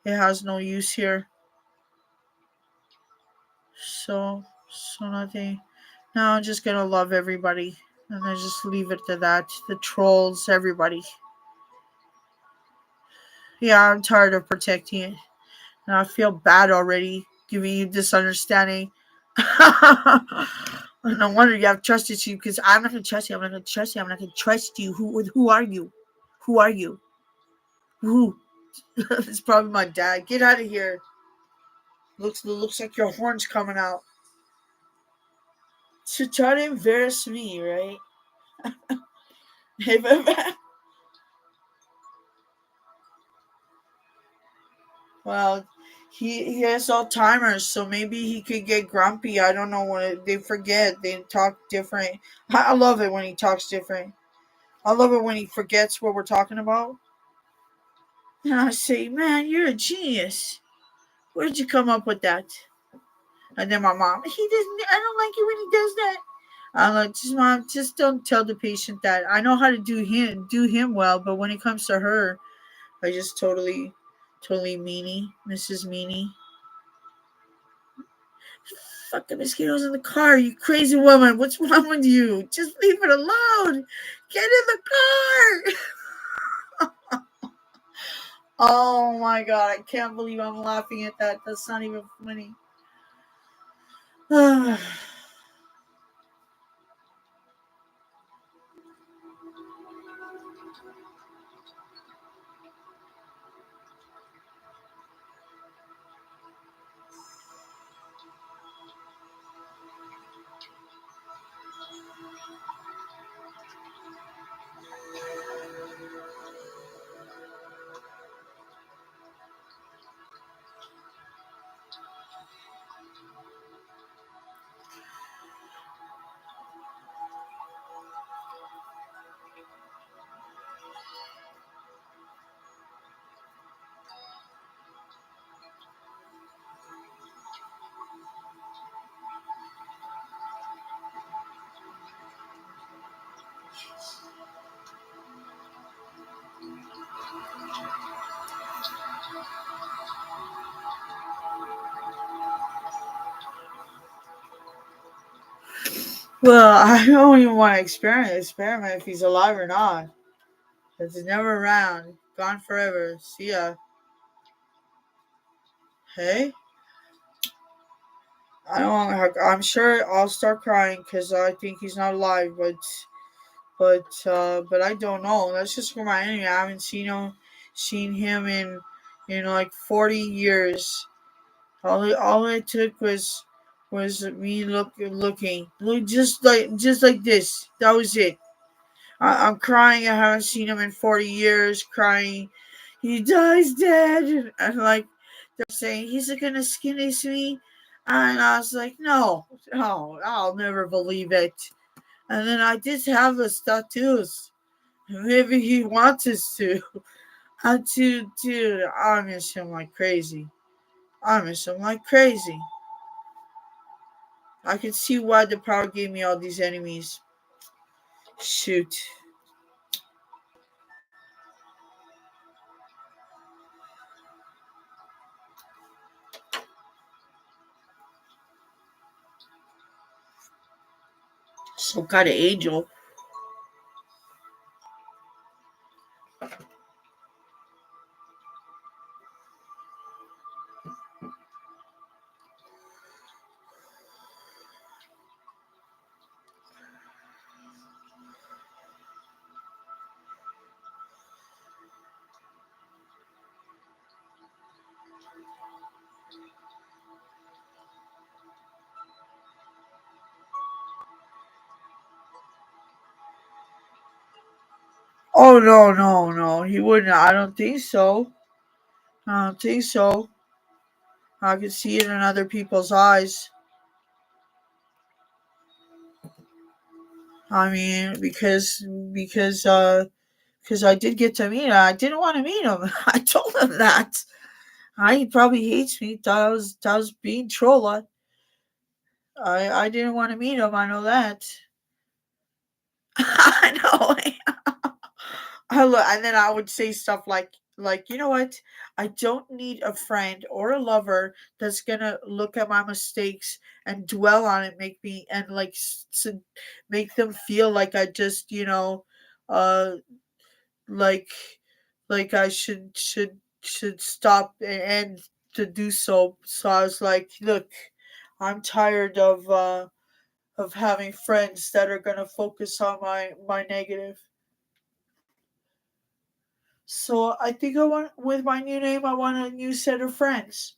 it has no use here. So nothing. Now I'm just gonna love everybody, and I just leave it to that. The trolls, everybody. Yeah, I'm tired of protecting it, and I feel bad already giving you this understanding. No wonder you have trust issues because I'm not gonna trust you. I'm not gonna trust you. I'm not gonna trust you. Who are you? Who are you? Who? It's probably my dad. Get out of here. Looks like your horn's coming out. To try to embarrass me, right? Well, he has Alzheimer's, so maybe he could get grumpy. I don't know what they forget. They talk different. I love it when he talks different. I love it when he forgets what we're talking about. And I say, man, you're a genius. Where'd you come up with that? And then my mom, he doesn't. I don't like it when he does that. I'm like, just mom, just don't tell the patient that. I know how to do him well, but when it comes to her, I just totally meanie, Mrs. Meanie. Fuck the mosquitoes in the car, you crazy woman. What's wrong with you? Just leave it alone. Get in the car. Oh my god, I can't believe I'm laughing at that. That's not even funny. Well, I don't even want to experiment if he's alive or not. Because he's never around. Gone forever. See ya. Hey? I'm sure I'll start crying because I think he's not alive, but I don't know. That's just for my enemy. I haven't seen him in like 40 years. All it took was me looking. Look, just like this. That was it. I'm crying. I haven't seen him in 40 years. Crying. he dies dead. And like they're saying, he's gonna skinnish me. And I was like, no, I'll never believe it. And then I did have those tattoos. Maybe he wants us to. Dude, I miss him like crazy. I miss him like crazy. I can see why the power gave me all these enemies. Shoot. Some kind of angel. Oh no. He wouldn't. I don't think so. I don't think so. I could see it in other people's eyes. I mean, because I did get to meet him. I didn't want to meet him. I told him that. He probably hates me. Thought I was being troll. I didn't want to meet him. I know that. I know. And then I would say stuff like you know what? I don't need a friend or a lover that's gonna look at my mistakes and dwell on it, make me and like make them feel like I just uh like I should stop and to do so. So I was like, look, I'm tired of having friends that are gonna focus on my negative. So I think I want with my new name I want a new set of friends.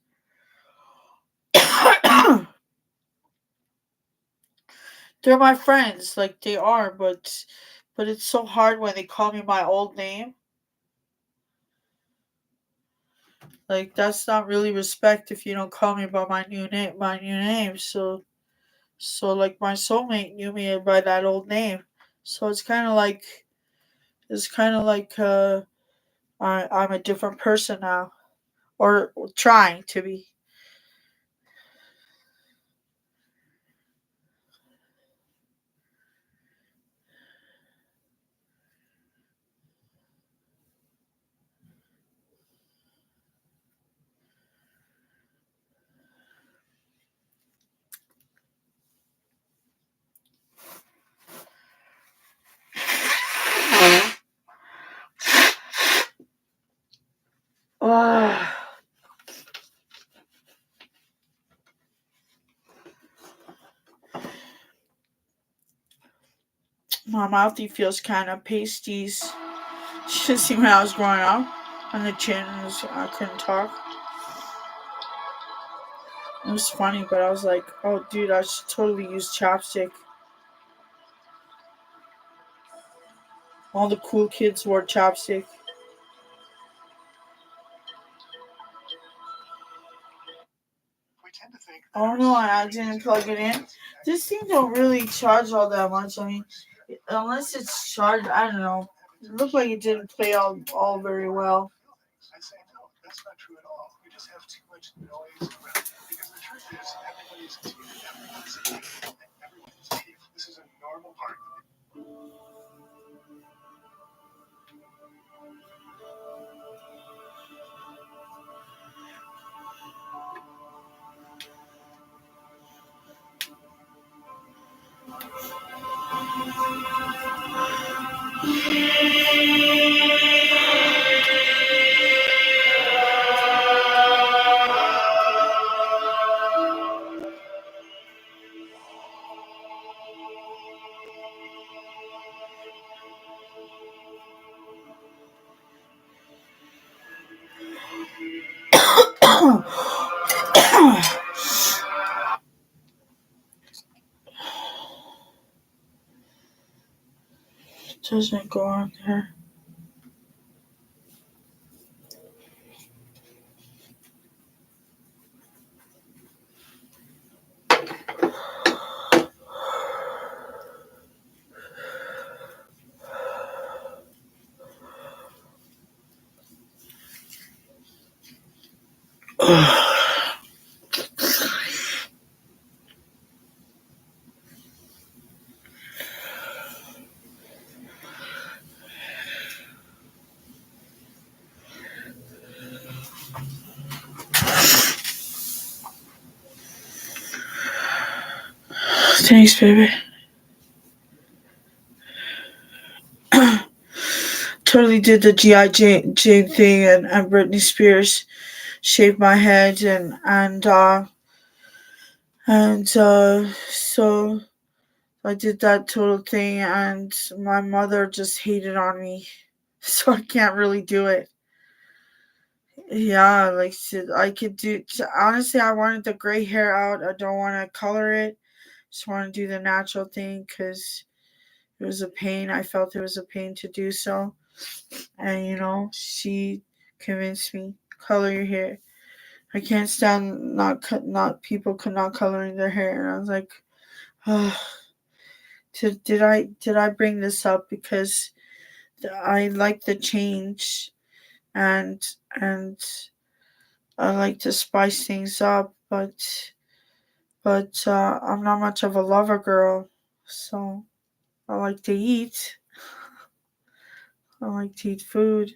They're my friends, like they are, but it's so hard when they call me my old name. Like that's not really respect if you don't call me by my new name. So like my soulmate knew me by that old name. So it's kind of like I'm a different person now, or trying to be. Ah, my mouthy feels kind of pasties. Just see when I was growing up, and the chin was I couldn't talk. It was funny, but I was like, oh dude, I should totally use chapstick. All the cool kids wore chapstick. Oh no, I didn't plug it in. This thing don't really charge all that much. I mean, unless it's charged, I don't know. It looked like it didn't play all very well. Doesn't go on there. Thanks, baby. Totally did the G.I. Jane thing, and Britney Spears shaved my head, so I did that total thing, and my mother just hated on me, so I can't really do it. Yeah, like I could do. Honestly, I wanted the gray hair out. I don't want to color it. Just want to do the natural thing because it was a pain. I felt it was a pain to do so, and she convinced me color your hair. I can't stand not people not coloring their hair. And I was like, oh, did I bring this up because I like the change and and I like to spice things up, but I'm not much of a lover girl, so I like to eat. I like to eat food.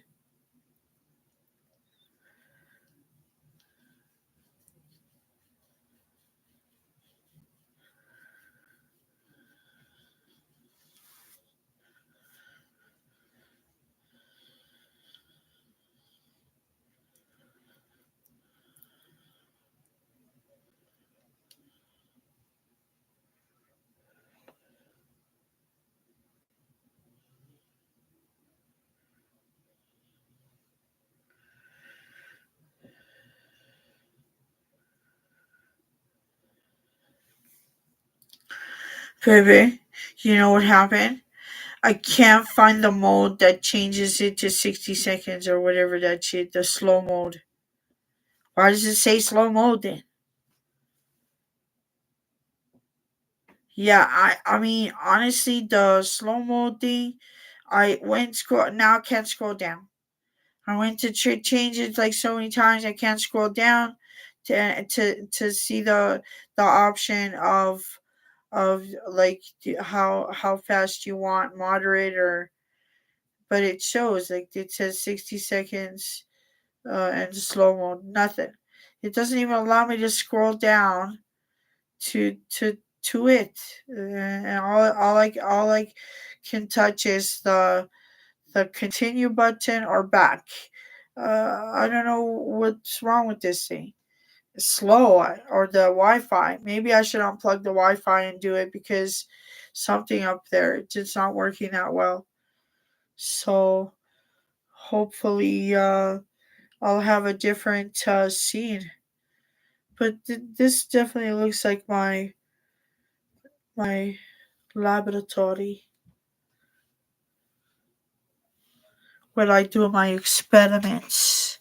Baby, you know what happened? I can't find the mode that changes it to 60 seconds or whatever that shit, the slow mode. Why does it say slow mode then? Yeah, I mean honestly the slow mode thing, I went scroll now I can't scroll down. I went to change it like so many times I can't scroll down to see the option of like how fast you want moderate or but it shows like it says 60 seconds and slow mode nothing. It doesn't even allow me to scroll down to it, and all I can touch is the continue button or back. I don't know what's wrong with this thing. It's slow or the Wi-Fi. Maybe I should unplug the Wi-Fi and do it because something up there it's just not working that well. So hopefully I'll have a different scene. But this definitely looks like my laboratory where I do my experiments.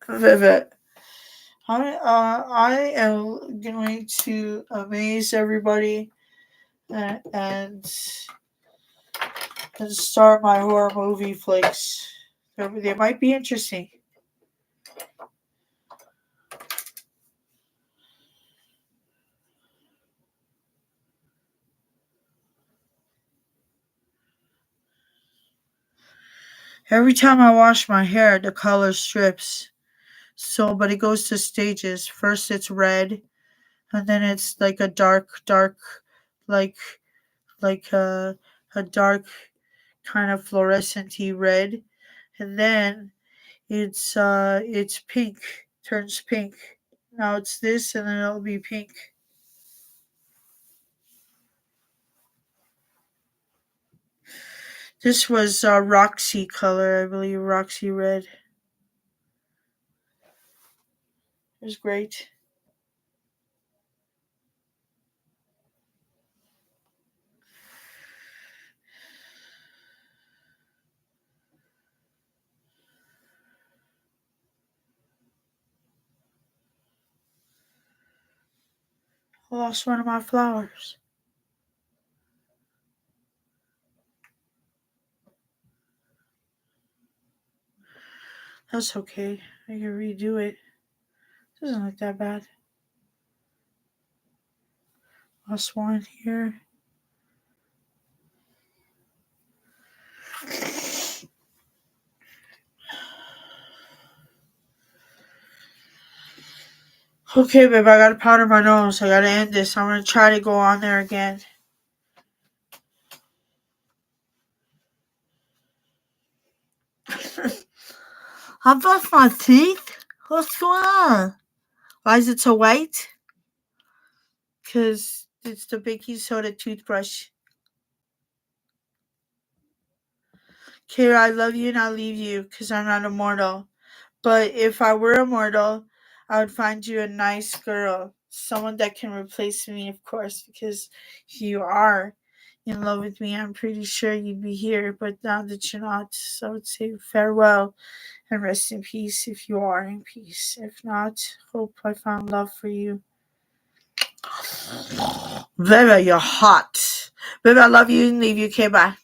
Vivid. I am going to amaze everybody and start my horror movie flicks. They might be interesting. Every time I wash my hair, the color strips. So, but it goes to stages. First, it's red, and then it's like a dark, like a dark kind of fluorescenty red, and then it's pink, turns pink. Now it's this, and then it'll be pink. This was Roxy color, I believe, Roxy red. It was great. I lost one of my flowers. That's okay. I can redo it. Doesn't look that bad. Last one here. Okay, babe, I gotta powder my nose. I gotta end this. I'm gonna try to go on there again. I brushed my teeth. What's going on? Why is it so white? Because it's the baking soda toothbrush. Kira, I love you and I'll leave you because I'm not immortal. But if I were immortal, I would find you a nice girl. Someone that can replace me, of course, because if you are in love with me, I'm pretty sure you'd be here. But now that you're not, so I would say farewell and rest in peace if you are in peace. If not, hope I found love for you. Baby, you're hot. Baby, I love you and leave you. Okay, bye.